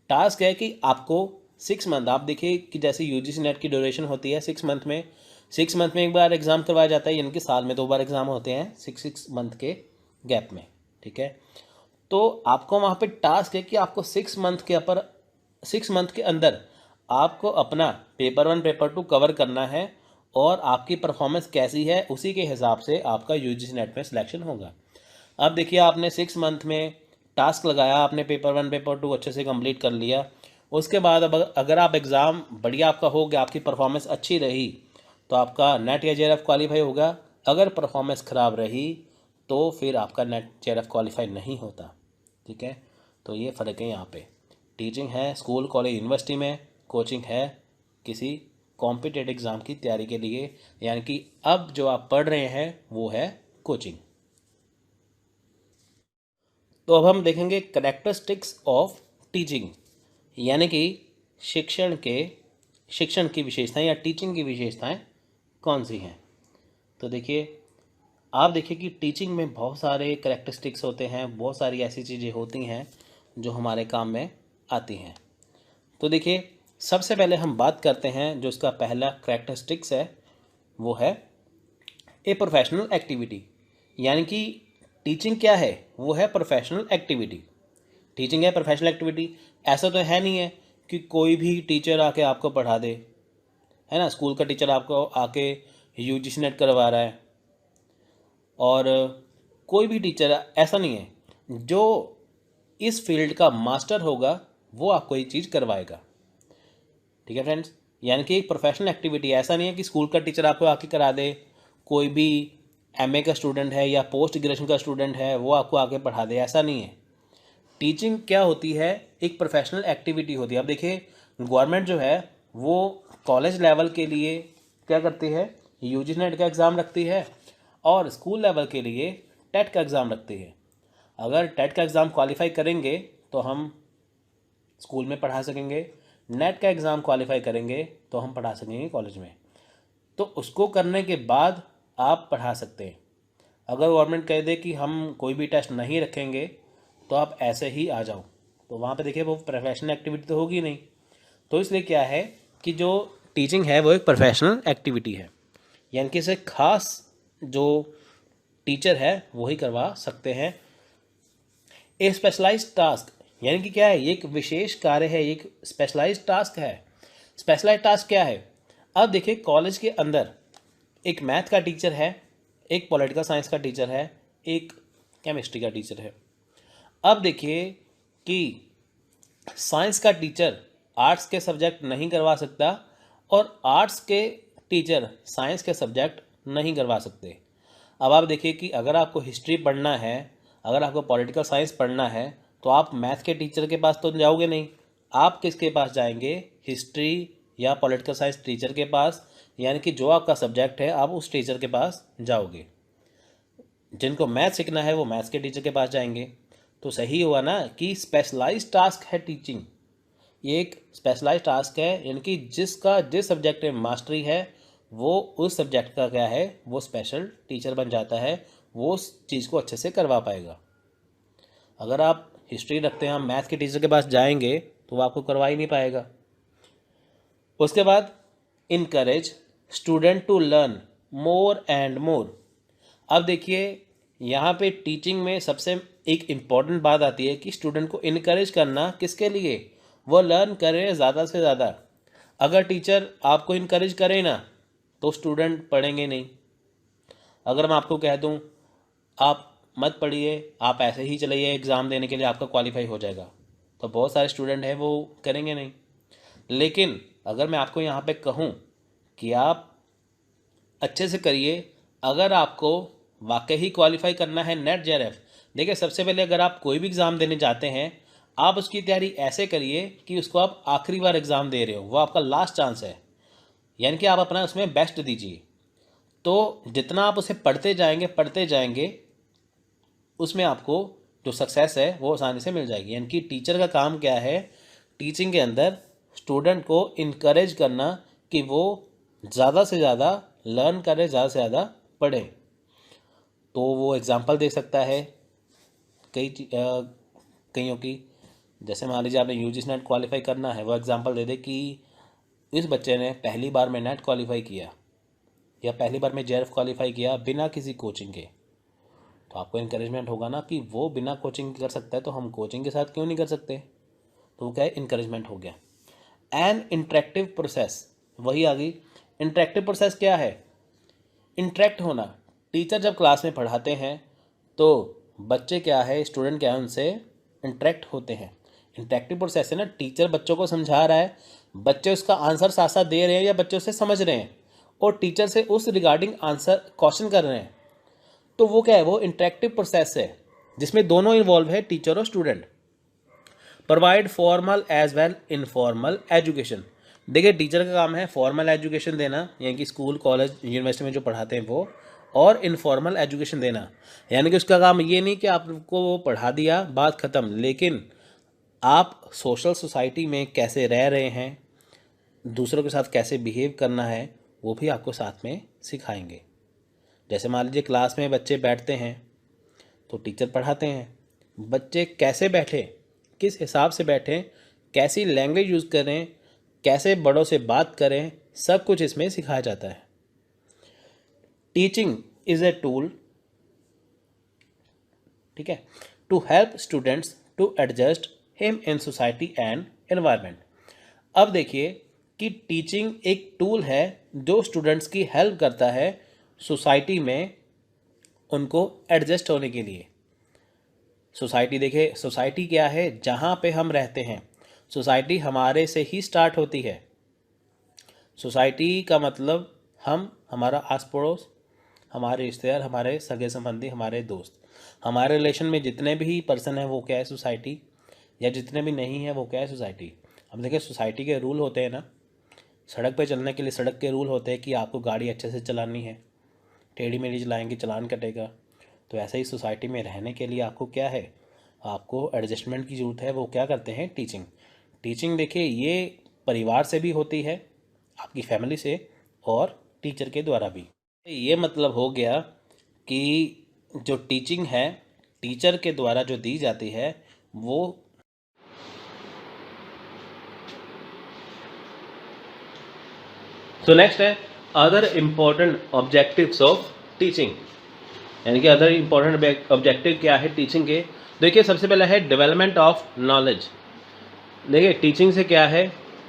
टास्क है कि आपको 6 मंथ, आप देखिए कि जैसे यूजीसी नेट की ड्यूरेशन होती है 6 मंथ में, 6 मंथ में एक बार एग्ज़ाम करवाया जाता है, यानी कि साल में 2 बार एग्ज़ाम होते हैं 6 मंथ के गैप में, ठीक है। तो आपको वहाँ पे टास्क है कि आपको 6 मंथ के अंदर आपको अपना पेपर 1, पेपर 2 कवर करना है, और आपकी परफॉर्मेंस कैसी है उसी के हिसाब से आपका यूजीसी नेट में सिलेक्शन होगा। अब देखिए आपने 6 मंथ में टास्क लगाया, आपने पेपर 1, पेपर 2 अच्छे से कंप्लीट कर लिया। उसके बाद अब अगर आप एग्ज़ाम बढ़िया आपका हो गया, आपकी परफॉर्मेंस अच्छी रही, तो आपका नेट या जेआरएफ क्वालिफाई होगा। अगर परफॉर्मेंस ख़राब रही तो फिर आपका नेट जेआरएफ क्वालिफाई नहीं होता, ठीक है। तो ये फ़र्क है यहाँ पे। टीचिंग है स्कूल, कॉलेज, यूनिवर्सिटी में, कोचिंग है किसी कॉम्पिटिटिव एग्ज़ाम की तैयारी के लिए। यानी कि अब जो आप पढ़ रहे हैं वो है कोचिंग। तो अब हम देखेंगे कैरेक्टरिस्टिक्स ऑफ टीचिंग, यानी कि शिक्षण की विशेषताएं या टीचिंग की विशेषताएं कौन सी हैं। तो देखिए आप देखिए कि टीचिंग में बहुत सारे कैरेक्टरिस्टिक्स होते हैं, बहुत सारी ऐसी चीज़ें होती हैं जो हमारे काम में आती हैं। तो देखिए सबसे पहले हम बात करते हैं, जो इसका पहला कैरेक्टरिस्टिक्स है वो है ए प्रोफेशनल एक्टिविटी। यानी कि टीचिंग क्या है, वो है प्रोफेशनल एक्टिविटी। टीचिंग है प्रोफेशनल एक्टिविटी। ऐसा तो है नहीं है कि कोई भी टीचर आके आपको पढ़ा दे, है ना। स्कूल का टीचर आपको आके यूजीसी नेट करवा रहा है, और कोई भी टीचर ऐसा नहीं है। जो इस फील्ड का मास्टर होगा वो आपको ये चीज़ करवाएगा, ठीक है फ्रेंड्स। यानी कि एक प्रोफेशनल एक्टिविटी, ऐसा नहीं है कि स्कूल का टीचर आपको आके करा दे, कोई भी एमए का स्टूडेंट है या पोस्ट ग्रेजुएशन का स्टूडेंट है वो आपको आके पढ़ा दे, ऐसा नहीं है। टीचिंग क्या होती है, एक प्रोफेशनल एक्टिविटी होती है। अब देखिए गवर्नमेंट जो है वो कॉलेज लेवल के लिए क्या करती है, यूजीसी नेट का एग्ज़ाम रखती है, और स्कूल लेवल के लिए टेट का एग्ज़ाम रखती है। अगर टेट का एग्ज़ाम क्वालिफाई करेंगे तो हम स्कूल में पढ़ा सकेंगे, नेट का एग्ज़ाम क्वालिफाई करेंगे तो हम पढ़ा सकेंगे कॉलेज में। तो उसको करने के बाद आप पढ़ा सकते हैं। अगर गवर्नमेंट कह दे कि हम कोई भी टेस्ट नहीं रखेंगे तो आप ऐसे ही आ जाओ, तो वहाँ पे देखिए वो प्रोफेशनल एक्टिविटी तो होगी नहीं। तो इसलिए क्या है कि जो टीचिंग है वो एक प्रोफेशनल एक्टिविटी है, यानी कि इसे खास जो टीचर है वही करवा सकते हैं। ए स्पेशलाइज्ड टास्क, यानी कि क्या है, ये एक विशेष कार्य है, एक स्पेशलाइज्ड टास्क है। स्पेशलाइज्ड टास्क क्या है, अब देखिए कॉलेज के अंदर एक मैथ का टीचर है, एक पॉलिटिकल साइंस का टीचर है, एक केमिस्ट्री का टीचर है। अब देखिए कि साइंस का टीचर आर्ट्स के सब्जेक्ट नहीं करवा सकता, और आर्ट्स के टीचर साइंस के सब्जेक्ट नहीं करवा सकते। अब आप देखिए कि अगर आपको हिस्ट्री पढ़ना है, अगर आपको पॉलिटिकल साइंस पढ़ना है तो आप मैथ के टीचर के पास तो जाओगे नहीं, आप किसके पास जाएंगे? हिस्ट्री या पॉलिटिकल साइंस टीचर के पास, यानी कि जो आपका सब्जेक्ट है आप उस टीचर के पास जाओगे। जिनको मैथ सीखना है वो मैथ्स के टीचर के पास जाएंगे। तो सही हुआ ना कि स्पेशलाइज्ड टास्क है टीचिंग, ये एक स्पेशलाइज्ड टास्क है, यानी कि जिस सब्जेक्ट में मास्टरी है वो उस सब्जेक्ट का क्या है, वो स्पेशल टीचर बन जाता है, वो उस चीज़ को अच्छे से करवा पाएगा। अगर आप हिस्ट्री रखते हैं, हम मैथ के टीचर के पास जाएंगे तो वो आपको करवा ही नहीं पाएगा। उसके बाद encourage student to learn more and more. अब देखिए यहाँ पे टीचिंग में सबसे एक इम्पॉर्टेंट बात आती है कि स्टूडेंट को इनकरेज करना किसके लिए, वो लर्न करे ज़्यादा से ज़्यादा। अगर टीचर आपको इनकरेज करे ना तो स्टूडेंट पढ़ेंगे नहीं। अगर मैं आपको कह दूं आप मत पढ़िए, आप ऐसे ही चलिए एग्ज़ाम देने के लिए, आपका क्वालिफाई हो जाएगा, तो बहुत सारे स्टूडेंट हैं वो करेंगे नहीं। लेकिन अगर मैं आपको यहाँ पे कहूँ कि आप अच्छे से करिए, अगर आपको वाकई ही क्वालिफाई करना है नेट जेआरएफ, देखिए सबसे पहले अगर आप कोई भी एग्ज़ाम देने जाते हैं आप उसकी तैयारी ऐसे करिए कि उसको आप आखिरी बार एग्ज़ाम दे रहे हो, वो आपका लास्ट चांस है, यानी कि आप अपना उसमें बेस्ट दीजिए। तो जितना आप उसे पढ़ते जाएंगे उसमें आपको जो सक्सेस है वो आसानी से मिल जाएगी। यानी कि टीचर का काम क्या है, टीचिंग के अंदर स्टूडेंट को इनकरेज करना कि वो ज़्यादा से ज़्यादा लर्न करे, ज़्यादा से ज़्यादा पढ़े। तो वो एग्ज़ाम्पल दे सकता है कईयों की, जैसे मान लीजिए आपने यूजीसी नेट क्वालिफाई करना है, वो एग्ज़ाम्पल दे दे कि इस बच्चे ने पहली बार में नेट क्वालिफाई किया या पहली बार में जेआरएफ क्वालिफाई किया बिना किसी कोचिंग के, तो आपको इनकरेजमेंट होगा ना कि वो बिना कोचिंग कर सकता है तो हम कोचिंग के साथ क्यों नहीं कर सकते। तो वो क्या है, इनकरेजमेंट हो गया। एन इंटरेक्टिव प्रोसेस, वही आ गई। इंटरेक्टिव प्रोसेस क्या है, इंटरेक्ट होना। टीचर जब क्लास में पढ़ाते हैं तो बच्चे क्या है, स्टूडेंट क्या है, उनसे इंटरेक्ट होते हैं। इंटरेक्टिव प्रोसेस है ना, टीचर बच्चों को समझा रहा है, बच्चे उसका आंसर साथ साथ दे रहे हैं या बच्चे उसे समझ रहे हैं और टीचर से उस रिगार्डिंग आंसर क्वेश्चन कर रहे हैं, तो वो क्या है, वो इंटरेक्टिव प्रोसेस है जिसमें दोनों इन्वॉल्व है, टीचर और student. Provide formal as well informal education. देखिए टीचर का काम है फॉर्मल एजुकेशन देना, यानी कि स्कूल कॉलेज यूनिवर्सिटी में जो पढ़ाते हैं वो, और इनफॉर्मल एजुकेशन देना, यानी कि उसका काम ये नहीं कि आपको वो पढ़ा दिया बात ख़त्म, लेकिन आप सोशल सोसाइटी में कैसे रह रहे हैं, दूसरों के साथ कैसे बिहेव करना है, वो भी आपको साथ में सिखाएंगे। जैसे मान लीजिए क्लास में बच्चे बैठते हैं तो टीचर पढ़ाते हैं, बच्चे कैसे बैठे, किस हिसाब से बैठें, कैसी लैंग्वेज यूज़ करें, कैसे बड़ों से बात करें, सब कुछ इसमें सिखाया जाता है। टीचिंग इज़ ए टूल, ठीक है, to help students to adjust him in society and environment. अब देखिए कि टीचिंग एक टूल है जो स्टूडेंट्स की हेल्प करता है सोसाइटी में उनको एडजस्ट होने के लिए। सोसाइटी, देखिए सोसाइटी क्या है, जहाँ पे हम रहते हैं, सोसाइटी हमारे से ही स्टार्ट होती है। सोसाइटी का मतलब हम, हमारा आस पड़ोस, हमारे रिश्तेदार, हमारे सगे संबंधी, हमारे दोस्त, हमारे रिलेशन में जितने भी पर्सन हैं वो क्या है, सोसाइटी, या जितने भी नहीं हैं वो क्या है, सोसाइटी। अब देखिए सोसाइटी के रूल होते हैं ना, सड़क पे चलने के लिए सड़क के रूल होते हैं कि आपको गाड़ी अच्छे से चलानी है, टेढ़ी मेढ़ी चलाएंगे चालान कटेगा। तो ऐसे ही सोसाइटी में रहने के लिए आपको क्या है, आपको एडजस्टमेंट की ज़रूरत है। वो क्या करते हैं, टीचिंग। टीचिंग देखिए ये परिवार से भी होती है, आपकी फैमिली से, और टीचर के द्वारा भी। ये मतलब हो गया कि जो टीचिंग है टीचर के द्वारा जो दी जाती है वो नेक्स्ट है other important objectives of teaching, यानी कि अदर इम्पोर्टेंट ऑब्जेक्टिव क्या है टीचिंग के। देखिए सबसे पहला है डेवलपमेंट ऑफ नॉलेज। देखिए टीचिंग से क्या है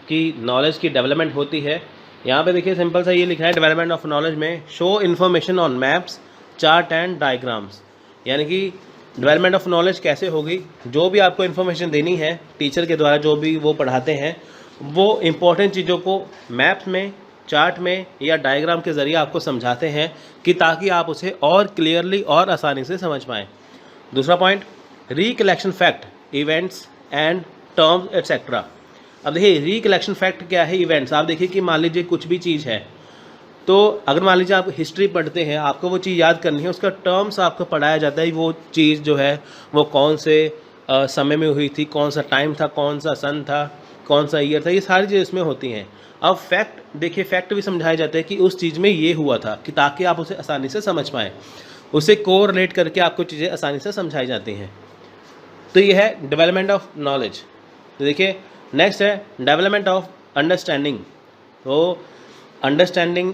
कि नॉलेज की डेवलपमेंट होती है। यहाँ पे देखिए सिंपल सा ये लिखा है डेवलपमेंट ऑफ नॉलेज में, show information on maps, chart and diagrams. यानी कि डेवलपमेंट ऑफ नॉलेज कैसे होगी, जो भी आपको इन्फॉर्मेशन देनी है टीचर के द्वारा, जो भी वो पढ़ाते हैं, वो इम्पोर्टेंट चीज़ों को मैप्स में, चार्ट में या डायग्राम के ज़रिए आपको समझाते हैं कि ताकि आप उसे और क्लियरली और आसानी से समझ पाएँ। दूसरा point, recollection fact, events and terms etcetera. अब देखिए रिकलेक्शन फैक्ट क्या है, इवेंट्स। आप देखिए कि मान लीजिए कुछ भी चीज़ है, तो अगर मान लीजिए आप हिस्ट्री पढ़ते हैं, आपको वो चीज़ याद करनी है, उसका टर्म्स आपको पढ़ाया जाता है, वो चीज़ जो है वो कौन से समय में हुई थी, कौन सा टाइम था, कौन सा सन था, कौन सा ईयर था, ये सारी चीज़ें इसमें होती हैं। अब फैक्ट देखिए, फैक्ट भी समझाया जाता है कि उस चीज़ में ये हुआ था, कि ताकि आप उसे आसानी से समझ पाएँ, उसे कोरिलेट करके आपको चीज़ें आसानी से समझाई जाती हैं। तो ये है डेवलपमेंट ऑफ नॉलेज। तो देखिए नेक्स्ट है डेवलपमेंट ऑफ अंडरस्टैंडिंग। तो अंडरस्टैंडिंग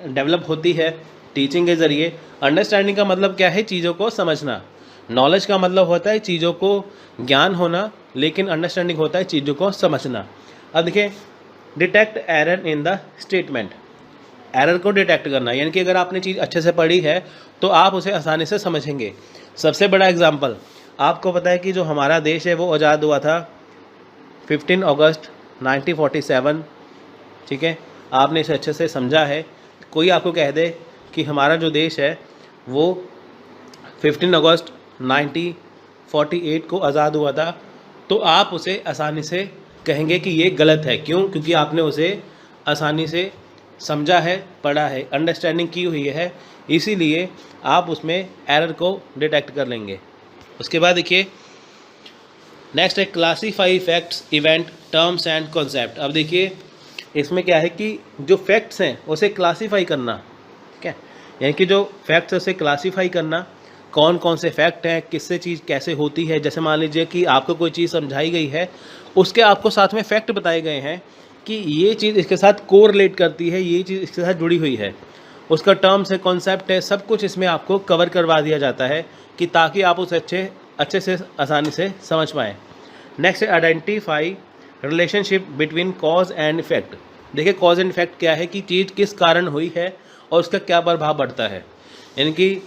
डेवलप होती है टीचिंग के ज़रिए। अंडरस्टैंडिंग का मतलब क्या है, चीज़ों को समझना। नॉलेज का मतलब होता है चीज़ों को ज्ञान होना, लेकिन अंडरस्टैंडिंग होता है चीज़ों को समझना। अब देखिए detect error in the statement, error को डिटेक्ट करना, यानी कि अगर आपने चीज़ अच्छे से पढ़ी है तो आप उसे आसानी से समझेंगे। सबसे बड़ा एग्जांपल, आपको पता है कि जो हमारा देश है वो आज़ाद हुआ था 15 अगस्त 1947, ठीक है। आपने इसे अच्छे से समझा है। कोई आपको कह दे कि हमारा जो देश है वो 15 अगस्त 1948 को आज़ाद हुआ था, तो आप उसे आसानी से कहेंगे कि ये गलत है। क्यों? क्योंकि आपने उसे आसानी से समझा है, पढ़ा है, अंडरस्टैंडिंग की हुई है, इसीलिए आप उसमें एरर को डिटेक्ट कर लेंगे। उसके बाद देखिए नेक्स्ट है classify facts, event, terms and concept. अब देखिए इसमें क्या है कि जो फैक्ट्स हैं उसे क्लासीफाई करना, ठीक है, यानी कि जो फैक्ट्स है उसे क्लासीफाई करना, कौन कौन से फैक्ट हैं, किससे चीज़ कैसे होती है। जैसे मान लीजिए कि आपको कोई चीज़ समझाई गई है, उसके आपको साथ में फैक्ट बताए गए हैं कि ये चीज़ इसके साथ कोरिलेट करती है, ये चीज़ इसके साथ जुड़ी हुई है, उसका टर्म्स है, कॉन्सेप्ट है, सब कुछ इसमें आपको कवर करवा दिया जाता है कि ताकि आप उसे अच्छे से आसानी से समझ पाएँ। नेक्स्ट है identify relationship between cause and effect. देखिए कॉज एंड इफेक्ट क्या है कि चीज़ किस कारण हुई है और उसका क्या प्रभाव पड़ता है, यानी कि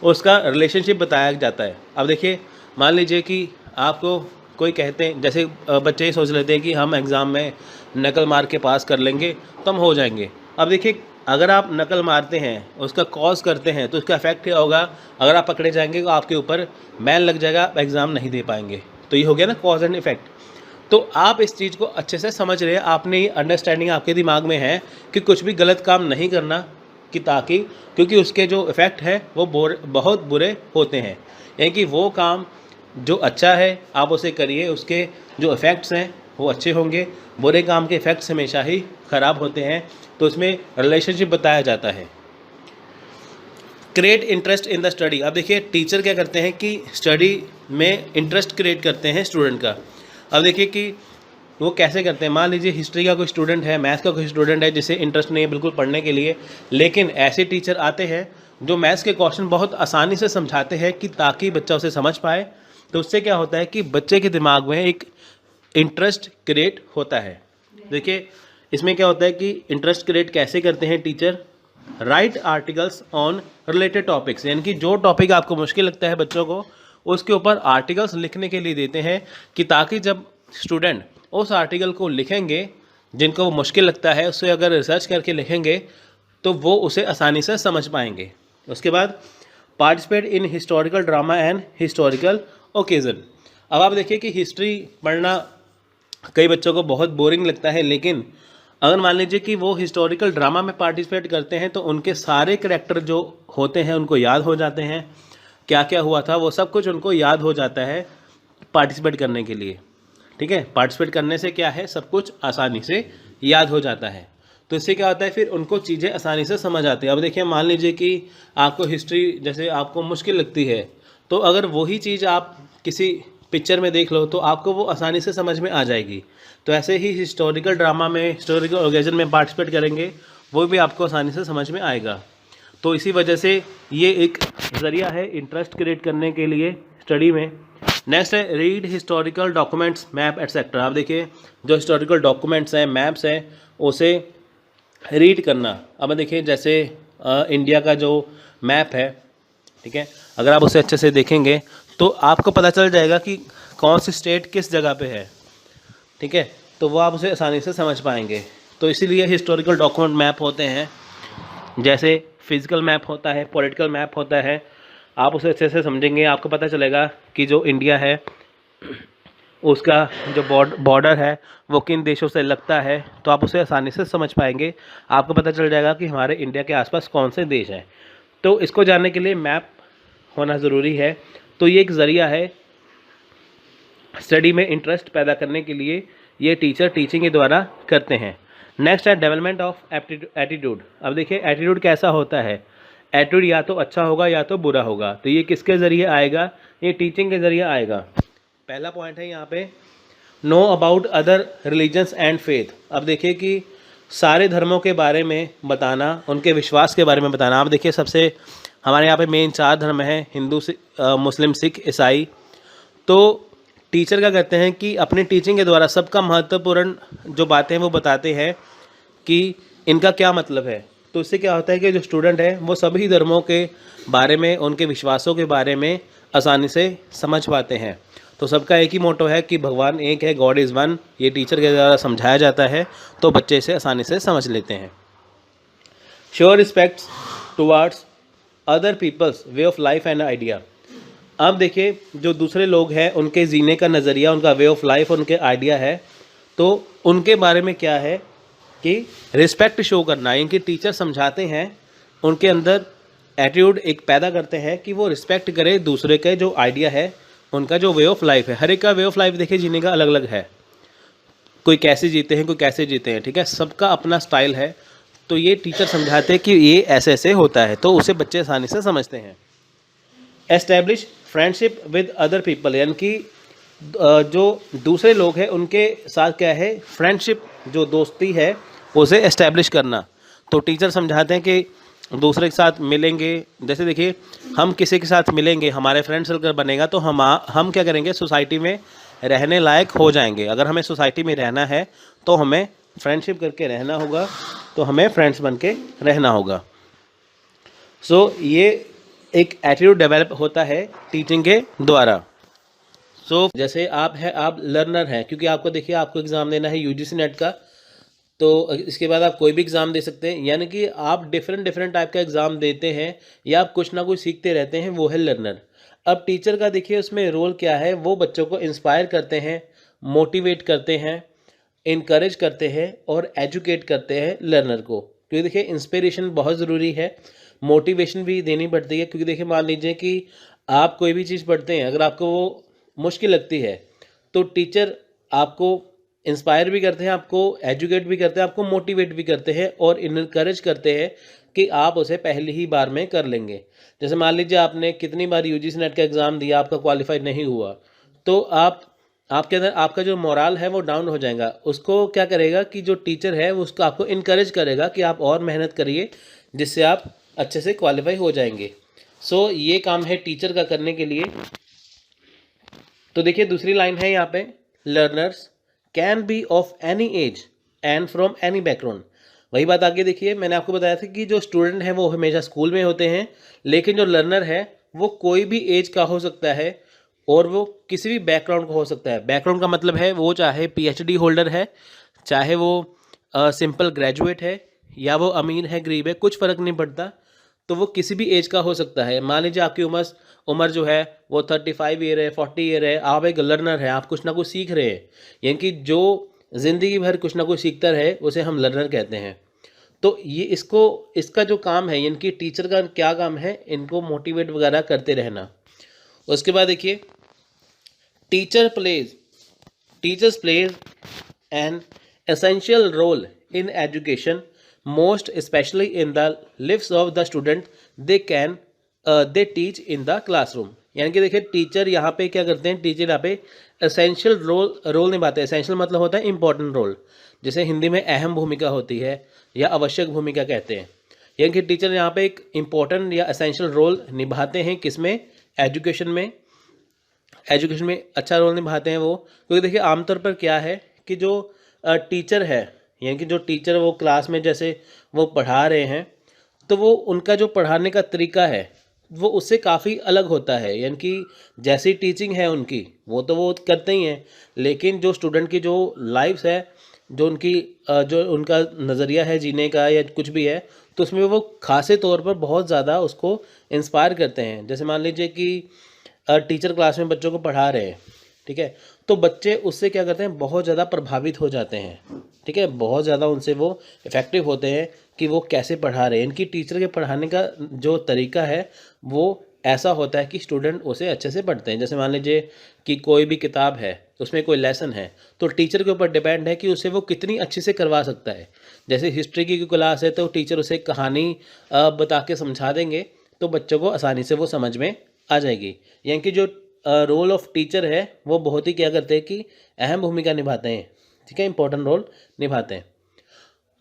उसका रिलेशनशिप बताया जाता है। अब देखिए मान लीजिए कि आपको कोई कहते हैं, जैसे बच्चे सोच लेते हैं कि हम एग्ज़ाम में नकल मार के पास कर लेंगे तो हम हो जाएंगे। अब देखिए अगर आप नकल मारते हैं, उसका कॉज करते हैं, तो उसका इफेक्ट क्या होगा, अगर आप पकड़े जाएंगे तो आपके ऊपर बैन लग जाएगा, आप एग्ज़ाम नहीं दे पाएंगे। तो ये हो गया ना कॉज एंड इफेक्ट। तो आप इस चीज़ को अच्छे से समझ रहे हैं, आपने ये अंडरस्टैंडिंग आपके दिमाग में है कि कुछ भी गलत काम नहीं करना, कि ताकि क्योंकि उसके जो इफ़ेक्ट है वो बहुत बुरे होते हैं, यानी कि वो काम जो अच्छा है आप उसे करिए, उसके जो इफ़ेक्ट्स हैं वो अच्छे होंगे, बुरे काम के इफ़ेक्ट्स हमेशा ही ख़राब होते हैं। तो इसमें रिलेशनशिप बताया जाता है। Create interest in the study. अब देखिए टीचर क्या करते हैं कि स्टडी में इंटरेस्ट क्रिएट करते हैं स्टूडेंट का। अब देखिए कि वो कैसे करते हैं, मान लीजिए हिस्ट्री का कोई स्टूडेंट है, मैथ्स का कोई स्टूडेंट है जिसे इंटरेस्ट नहीं है बिल्कुल पढ़ने के लिए, लेकिन ऐसे टीचर आते हैं जो मैथ्स के क्वेश्चन बहुत आसानी से समझाते हैं कि ताकि बच्चा उसे समझ पाए। तो उससे क्या होता है कि बच्चे के दिमाग में एक इंटरेस्ट क्रिएट होता है। देखिए इसमें क्या होता है कि इंटरेस्ट क्रिएट कैसे करते हैं teacher, right articles on related topics, यानी कि जो टॉपिक आपको मुश्किल लगता है बच्चों को, उसके ऊपर आर्टिकल्स लिखने के लिए देते हैं, कि ताकि जब स्टूडेंट उस आर्टिकल को लिखेंगे जिनको वो मुश्किल लगता है, उससे अगर रिसर्च करके लिखेंगे तो वो उसे आसानी से समझ पाएंगे। उसके बाद participate in historical drama and historical occasion. अब आप देखिए कि हिस्ट्री पढ़ना कई बच्चों को बहुत बोरिंग लगता है, लेकिन अगर मान लीजिए कि वो हिस्टोरिकल ड्रामा में पार्टिसिपेट करते हैं तो उनके सारे करैक्टर जो होते हैं उनको याद हो जाते हैं, क्या क्या हुआ था वो सब कुछ उनको याद हो जाता है पार्टिसिपेट करने के लिए, ठीक है। पार्टिसिपेट करने से क्या है, सब कुछ आसानी से याद हो जाता है। तो इससे क्या होता है, फिर उनको चीज़ें आसानी से समझ आती है। अब देखिए मान लीजिए कि आपको हिस्ट्री जैसे आपको मुश्किल लगती है, तो अगर वही चीज़ आप किसी पिक्चर में देख लो तो आपको वो आसानी से समझ में आ जाएगी। तो ऐसे ही हिस्टोरिकल ड्रामा में, हिस्टोरिकल ओकेजन में पार्टिसिपेट करेंगे, वो भी आपको आसानी से समझ में आएगा। तो इसी वजह से ये एक ज़रिया है इंटरेस्ट क्रिएट करने के लिए स्टडी में। नेक्स्ट है read historical documents, map etcetera. आप देखिए जो हिस्टोरिकल डॉक्यूमेंट्स हैं, मैप्स हैं, उसे रीड करना। अब देखिए जैसे इंडिया का जो मैप है, ठीक है, अगर आप उसे अच्छे से देखेंगे तो आपको पता चल जाएगा कि कौन सी स्टेट किस जगह पे है, ठीक है, तो वो आप उसे आसानी से समझ पाएंगे। तो इसीलिए हिस्टोरिकल डॉक्यूमेंट मैप होते हैं, जैसे फिजिकल मैप होता है, पॉलिटिकल मैप होता है, आप उसे अच्छे से समझेंगे, आपको पता चलेगा कि जो इंडिया है उसका जो बॉर्डर है वो किन देशों से लगता है, तो आप उसे आसानी से समझ पाएंगे। आपको पता चल जाएगा कि हमारे इंडिया के आसपास कौन से देश हैं। तो इसको जानने के लिए मैप होना ज़रूरी है। तो ये एक ज़रिया है स्टडी में इंटरेस्ट पैदा करने के लिए, ये टीचर टीचिंग के द्वारा करते हैं। नेक्स्ट है डेवलपमेंट ऑफ एटीट्यूड। अब देखिए एटीट्यूड कैसा होता है। एटीट्यूड या तो अच्छा होगा या तो बुरा होगा। तो ये किसके ज़रिए आएगा, ये टीचिंग के ज़रिए आएगा। पहला पॉइंट है यहाँ पे know about other religions and faith. अब देखिए कि सारे धर्मों के बारे में बताना, उनके विश्वास के बारे में बताना। आप देखिए सबसे हमारे यहाँ पे मेन 4 धर्म हैं, हिंदू, मुस्लिम, सिख, ईसाई। तो टीचर क्या करते हैं कि अपनी टीचिंग के द्वारा सबका महत्वपूर्ण जो बातें हैं वो बताते हैं कि इनका क्या मतलब है। तो इससे क्या होता है कि जो स्टूडेंट है वो सभी धर्मों के बारे में, उनके विश्वासों के बारे में आसानी से समझ पाते हैं। तो सबका एक ही मोटो है कि भगवान एक है, गॉड इज़ वन। ये टीचर के द्वारा समझाया जाता है तो बच्चे इसे आसानी से समझ लेते हैं। Show respects towards other peoples way of life and idea. अब देखिए जो दूसरे लोग हैं उनके जीने का नज़रिया, उनका वे ऑफ लाइफ, उनके आइडिया है, तो उनके बारे में क्या है कि रिस्पेक्ट शो करना। इनके टीचर समझाते हैं, उनके अंदर एटीट्यूड एक पैदा करते हैं कि वो रिस्पेक्ट करे दूसरे के जो आइडिया है, उनका जो वे ऑफ लाइफ है। हर एक का वे ऑफ लाइफ देखिए जीने का अलग अलग है। कोई कैसे जीते हैं, कोई कैसे जीते हैं, ठीक है, सबका अपना स्टाइल है। तो ये टीचर समझाते हैं कि ये ऐसे ऐसे होता है, तो उसे बच्चे आसानी से समझते हैं। Establish friendship with other people, यानी कि जो दूसरे लोग हैं उनके साथ क्या है, फ्रेंडशिप जो दोस्ती है उसे एस्टैब्लिश करना। तो टीचर समझाते हैं कि दूसरे के साथ मिलेंगे, जैसे देखिए हम किसी के साथ मिलेंगे, हमारे फ्रेंड सर्कल बनेगा, तो हम क्या करेंगे, सोसाइटी में रहने लायक हो जाएंगे। अगर हमें सोसाइटी में रहना है तो हमें फ्रेंडशिप करके रहना होगा, तो हमें फ्रेंड्स बन के रहना होगा। सो ये एक एटीट्यूड डेवलप होता है टीचिंग के द्वारा। सो जैसे आप लर्नर हैं, क्योंकि आपको देखिए आपको एग्ज़ाम देना है यूजीसी नेट का, तो इसके बाद आप कोई भी एग्ज़ाम दे सकते हैं, यानी कि आप डिफरेंट टाइप का एग्ज़ाम देते हैं या आप कुछ ना कुछ सीखते रहते हैं, वो है लर्नर। अब टीचर का देखिए उसमें रोल क्या है, वो बच्चों को इंस्पायर करते हैं, मोटिवेट करते हैं, इनकरेज करते हैं और एजुकेट करते हैं लर्नर को। क्योंकि देखिए इंस्पिरेशन बहुत ज़रूरी है, मोटिवेशन भी देनी पड़ती है। क्योंकि देखिए मान लीजिए कि आप कोई भी चीज़ पढ़ते हैं, अगर आपको वो मुश्किल लगती है तो टीचर आपको इंस्पायर भी करते हैं, आपको एजुकेट भी करते हैं, आपको मोटिवेट भी करते हैं और इनकरेज करते हैं कि आप उसे पहली ही बार में कर लेंगे। जैसे मान लीजिए आपने कितनी बार यूजीसी नेट का एग्ज़ाम दिया, आपका क्वालिफाई नहीं हुआ, तो आपके अंदर आपका जो मोरल है वो डाउन हो जाएगा। उसको क्या करेगा कि जो टीचर है वो उसको आपको इनकरेज करेगा कि आप और मेहनत करिए, जिससे आप अच्छे से क्वालिफाई हो जाएंगे। सो ये काम है टीचर का करने के लिए। तो देखिए दूसरी लाइन है यहाँ पे, learners can be of any as and from any background. वही बात आगे देखिए, मैंने आपको बताया था कि जो स्टूडेंट हैं वो हमेशा स्कूल में होते हैं, लेकिन जो लर्नर है वो कोई भी एज का हो सकता है और वो किसी भी बैकग्राउंड का हो सकता है। बैकग्राउंड का मतलब है वो चाहे पीएचडी होल्डर है, चाहे वो सिंपल ग्रेजुएट है, या वो अमीर है, गरीब है, कुछ फ़र्क नहीं पड़ता। तो वो किसी भी एज का हो सकता है। मान लीजिए आपकी उम्र जो है वो 35 ईयर है, 40 ईयर है, आप एक लर्नर है, आप कुछ ना कुछ सीख रहे हैं, यानी कि जो ज़िंदगी भर कुछ ना कुछ सीखता रहे उसे हम लर्नर कहते हैं। तो ये इसका जो काम है, यानी कि टीचर का क्या काम है, इनको मोटिवेट वगैरह करते रहना। उसके बाद देखिए teachers plays an essential role in education, most specially in the lives of the student they teach in the classroom. यानी कि देखिए टीचर यहाँ पे क्या करते हैं, टीचर यहाँ पे एसेंशियल रोल निभाते हैं। एसेंशियल मतलब होता है इंपॉर्टेंट रोल, जैसे हिंदी में अहम भूमिका होती है या आवश्यक भूमिका कहते हैं। यानी कि टीचर यहाँ पे एक इम्पॉर्टेंट या एसेंशियल रोल निभाते हैं, किसमें, एजुकेशन में अच्छा रोल निभाते हैं वो। क्योंकि देखिए आमतौर पर क्या है कि जो टीचर है, यानी कि जो टीचर वो क्लास में जैसे वो पढ़ा रहे हैं, तो वो उनका जो पढ़ाने का तरीका है वो उससे काफ़ी अलग होता है। यानी कि जैसी टीचिंग है उनकी वो करते ही हैं, लेकिन जो स्टूडेंट की जो लाइफ है, जो उनका नज़रिया है जीने का या कुछ भी है, तो उसमें वो खासे तौर पर बहुत ज़्यादा उसको इंस्पायर करते हैं। जैसे मान लीजिए कि टीचर क्लास में बच्चों को पढ़ा रहे हैं, ठीक है, तो बच्चे उससे क्या करते हैं, बहुत ज़्यादा प्रभावित हो जाते हैं, ठीक है, बहुत ज़्यादा उनसे वो इफ़ेक्टिव होते हैं कि वो कैसे पढ़ा रहे हैं। इनकी टीचर के पढ़ाने का जो तरीका है वो ऐसा होता है कि स्टूडेंट उसे अच्छे से पढ़ते हैं। जैसे मान लीजिए कि कोई भी किताब है, उसमें कोई लेसन है, तो टीचर के ऊपर डिपेंड है कि उसे वो कितनी अच्छे से करवा सकता है। जैसे हिस्ट्री की क्लास है तो टीचर उसे कहानी बता के समझा देंगे, तो बच्चों को आसानी से वो समझ में आ जाएगी। यानी कि जो रोल ऑफ टीचर है वो बहुत ही क्या करते हैं कि अहम भूमिका निभाते हैं, ठीक है, इंपॉर्टेंट रोल निभाते हैं।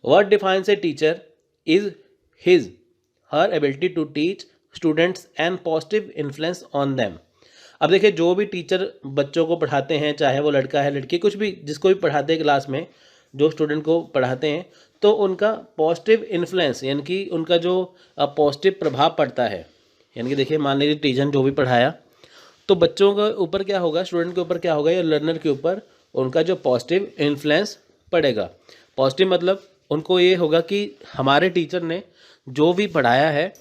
What defines a teacher is his her ability to teach students and positive influence on them। अब देखिए, जो भी टीचर बच्चों को पढ़ाते हैं, चाहे वो लड़का है लड़की, कुछ भी जिसको भी पढ़ाते हैं क्लास में, जो स्टूडेंट को पढ़ाते हैं, तो उनका पॉजिटिव इन्फ्लुएंस यानी कि उनका जो पॉजिटिव प्रभाव पड़ता है। यानी कि देखिए, मान लीजिए टीचर जो भी पढ़ाया, तो बच्चों के ऊपर क्या होगा, स्टूडेंट के ऊपर क्या होगा, या लर्नर के ऊपर उनका जो पॉजिटिव इन्फ्लुएंस पड़ेगा। पॉजिटिव मतलब उनको ये होगा कि हमारे टीचर ने जो भी पढ़ाया है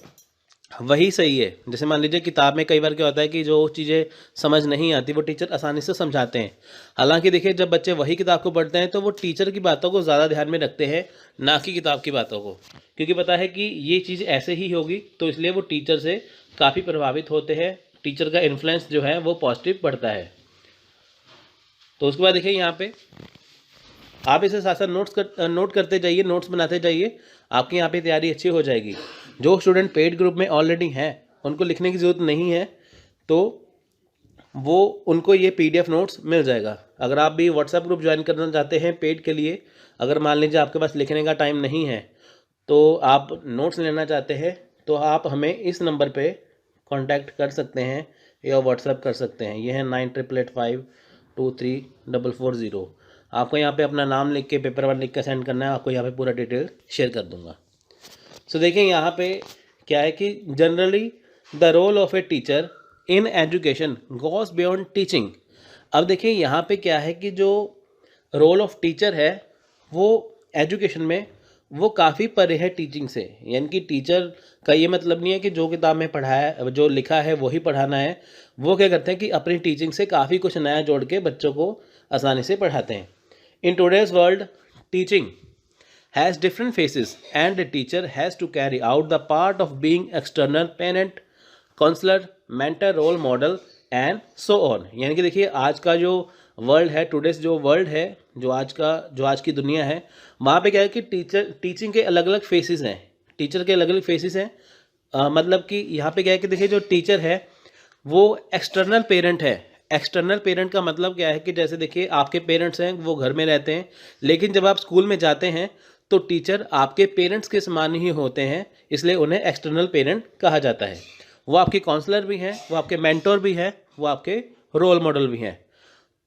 वही सही है। जैसे मान लीजिए किताब में कई बार क्या होता है कि जो चीज़ें समझ नहीं आती वो टीचर आसानी से समझाते हैं। हालांकि देखिए, जब बच्चे वही किताब को पढ़ते हैं तो वो टीचर की बातों को ज़्यादा ध्यान में रखते हैं, ना कि किताब की बातों को, क्योंकि पता है कि ये चीज़ ऐसे ही होगी, तो इसलिए वो टीचर से काफ़ी प्रभावित होते हैं। टीचर का इन्फ्लुएंस जो है वो पॉजिटिव पड़ता है। तो उसके बाद देखिए, यहाँ पे आप इसे साथ साथ नोट करते जाइए, नोट्स बनाते जाइए, आपकी यहाँ पे तैयारी अच्छी हो जाएगी। जो स्टूडेंट पेड ग्रुप में ऑलरेडी हैं उनको लिखने की ज़रूरत नहीं है, तो वो उनको ये PDF नोट्स मिल जाएगा। अगर आप भी व्हाट्सएप ग्रुप ज्वाइन करना चाहते हैं पेड के लिए, अगर मान लीजिए आपके पास लिखने का टाइम नहीं है, तो आप नोट्स लेना चाहते हैं, तो आप हमें इस नंबर पे कांटेक्ट कर सकते हैं या व्हाट्सएप कर सकते हैं। ये है 9885523440। आपको यहाँ पे अपना नाम लिख के, पेपर 1 लिख के सेंड करना है। आपको यहाँ पे पूरा डिटेल शेयर कर दूंगा। सो देखिए, यहाँ पे क्या है कि generally the role of a teacher in education goes beyond teaching. अब देखिए, यहाँ पे क्या है कि जो रोल ऑफ टीचर है वो एजुकेशन में वो काफ़ी परे है टीचिंग से। यानी कि टीचर का ये मतलब नहीं है कि जो किताब में पढ़ाया, जो लिखा है वही पढ़ाना है। वो क्या करते हैं कि अपनी टीचिंग से काफ़ी कुछ नया जोड़ के बच्चों को आसानी से पढ़ाते हैं। In today's world, teaching has different faces and a teacher has to carry out the part of being external parent, counselor, mentor, role model and so on। यानी कि देखिए, आज का जो वर्ल्ड है, टुडेस जो वर्ल्ड है, जो आज की दुनिया है, वहाँ पे क्या है कि टीचिंग के अलग अलग फेसेस हैं, टीचर के अलग अलग फेसेस हैं। मतलब कि यहाँ पे क्या है कि देखिए, जो टीचर है वो एक्सटर्नल पेरेंट है। एक्सटर्नल पेरेंट का मतलब क्या है कि जैसे देखिए, आपके पेरेंट्स हैं वो घर में रहते हैं, लेकिन जब आप स्कूल में जाते हैं तो टीचर आपके पेरेंट्स के समान ही होते हैं, इसलिए उन्हें एक्सटर्नल पेरेंट कहा जाता है। वो आपके काउंसलर भी हैं, वो आपके मेंटोर भी हैं, वो आपके रोल मॉडल भी हैं।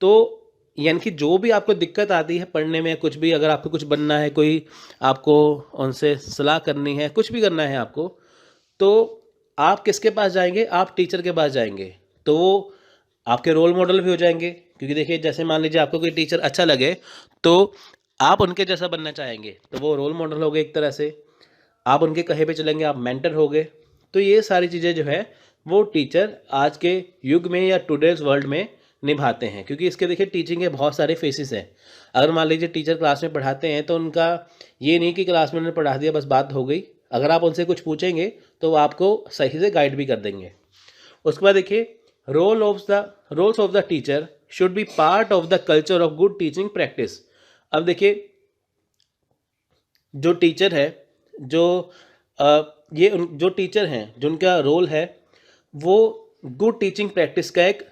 तो यानी कि जो भी आपको दिक्कत आती है पढ़ने में, कुछ भी, अगर आपको कुछ बनना है, कोई आपको उनसे सलाह करनी है, कुछ भी करना है आपको, तो आप किसके पास जाएंगे? आप टीचर के पास जाएंगे। तो वो आपके रोल मॉडल भी हो जाएंगे, क्योंकि देखिए, जैसे मान लीजिए आपको कोई टीचर अच्छा लगे तो आप उनके जैसा बनना चाहेंगे, तो वो रोल मॉडल हो गए एक तरह से। आप उनके कहे पे चलेंगे, आप मेंटर हो गए। तो ये सारी चीज़ें जो है वो टीचर आज के युग में या टुडेज वर्ल्ड में निभाते हैं, क्योंकि इसके देखिए टीचिंग के बहुत सारे फेसेस हैं। अगर मान लीजिए टीचर क्लास में पढ़ाते हैं तो उनका ये नहीं कि क्लास में उन्होंने पढ़ा दिया बस बात हो गई। अगर आप उनसे कुछ पूछेंगे तो वो आपको सही से गाइड भी कर देंगे। उसके बाद देखिए, roles of the teacher should be part of the culture of good teaching practice. अब देखिए, जो टीचर है, जो टीचर हैं, जिनका रोल है वो गुड टीचिंग प्रैक्टिस का एक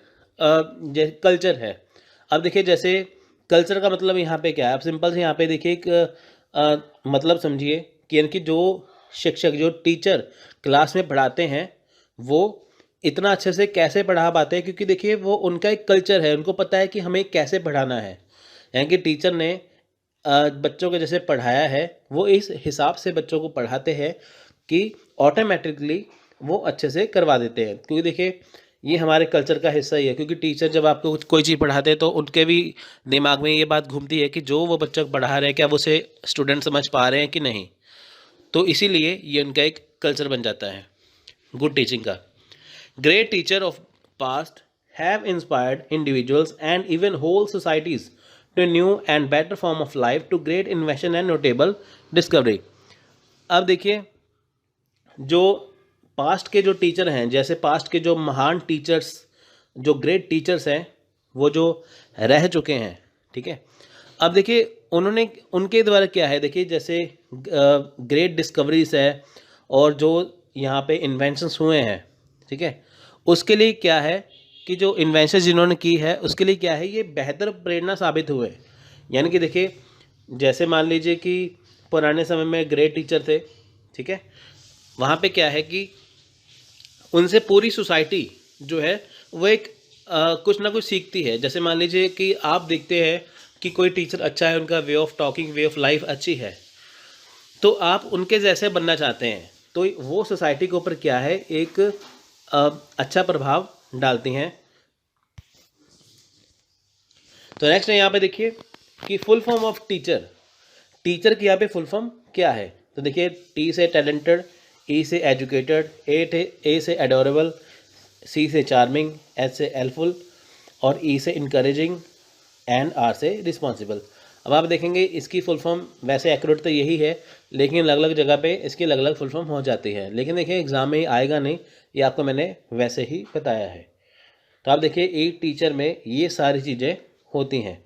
कल्चर है। अब देखिए, जैसे कल्चर का मतलब यहाँ पे क्या है, आप सिंपल से यहाँ पे देखिए एक मतलब समझिए कि यानी कि जो शिक्षक, जो टीचर क्लास में पढ़ाते हैं वो इतना अच्छे से कैसे पढ़ा पाते हैं, क्योंकि देखिए वो उनका एक कल्चर है, उनको पता है कि हमें कैसे पढ़ाना है। यानी कि टीचर ने बच्चों को जैसे पढ़ाया है वो इस हिसाब से बच्चों को पढ़ाते हैं कि ऑटोमेटिकली वो अच्छे से करवा देते हैं। क्योंकि देखिए, ये हमारे कल्चर का हिस्सा ही है, क्योंकि टीचर जब आपको कोई चीज़ पढ़ाते हैं तो उनके भी दिमाग में ये बात घूमती है कि जो वो बच्चा पढ़ा रहे हैं क्या वो उसे स्टूडेंट समझ पा रहे हैं कि नहीं। तो इसीलिए ये उनका एक कल्चर बन जाता है गुड टीचिंग का। Great teacher of past have inspired individuals and even whole societies to new and better form of life to great invention and notable discovery। अब देखिए जो पास्ट के जो टीचर हैं, जैसे पास्ट के जो महान टीचर्स, जो ग्रेट टीचर्स हैं, वो जो रह चुके हैं, ठीक है। अब देखिए उन्होंने, उनके द्वारा क्या है, देखिए जैसे ग्रेट डिस्कवरीज है और जो यहाँ पे इन्वेंशंस हुए हैं, ठीक है, उसके लिए क्या है कि जो इन्वेंशन जिन्होंने की है उसके लिए क्या है, ये बेहतर प्रेरणा साबित हुए। यानी कि देखिए जैसे मान लीजिए कि पुराने समय में ग्रेट टीचर थे, ठीक है, वहाँ पे क्या है कि उनसे पूरी सोसाइटी जो है वो एक कुछ ना कुछ सीखती है। जैसे मान लीजिए कि आप देखते हैं कि कोई टीचर अच्छा है, उनका way of talking, way of life अच्छी है, तो आप उनके जैसे बनना चाहते हैं, तो वो सोसाइटी के ऊपर क्या है, एक अच्छा प्रभाव डालती हैं। तो नेक्स्ट है यहाँ पे देखिए कि full form of teacher, teacher की यहाँ पे फुल फॉर्म क्या है। तो देखिए टी से टैलेंटेड, ई से एजुकेटेड, ए से एडोरेबल, सी से चार्मिंग, एच से हेल्पफुल और ई से इनकरेजिंग एंड आर से रिस्पॉन्सिबल। अब आप देखेंगे इसकी फुल फॉर्म वैसे एक्यूरेट तो यही है, लेकिन अलग अलग जगह पे इसकी अलग अलग फुल फॉर्म हो जाती है, लेकिन देखिए एग्ज़ाम में आएगा नहीं, ये आपको मैंने वैसे ही बताया है। तो आप देखिए एक टीचर में ये सारी चीज़ें होती हैं,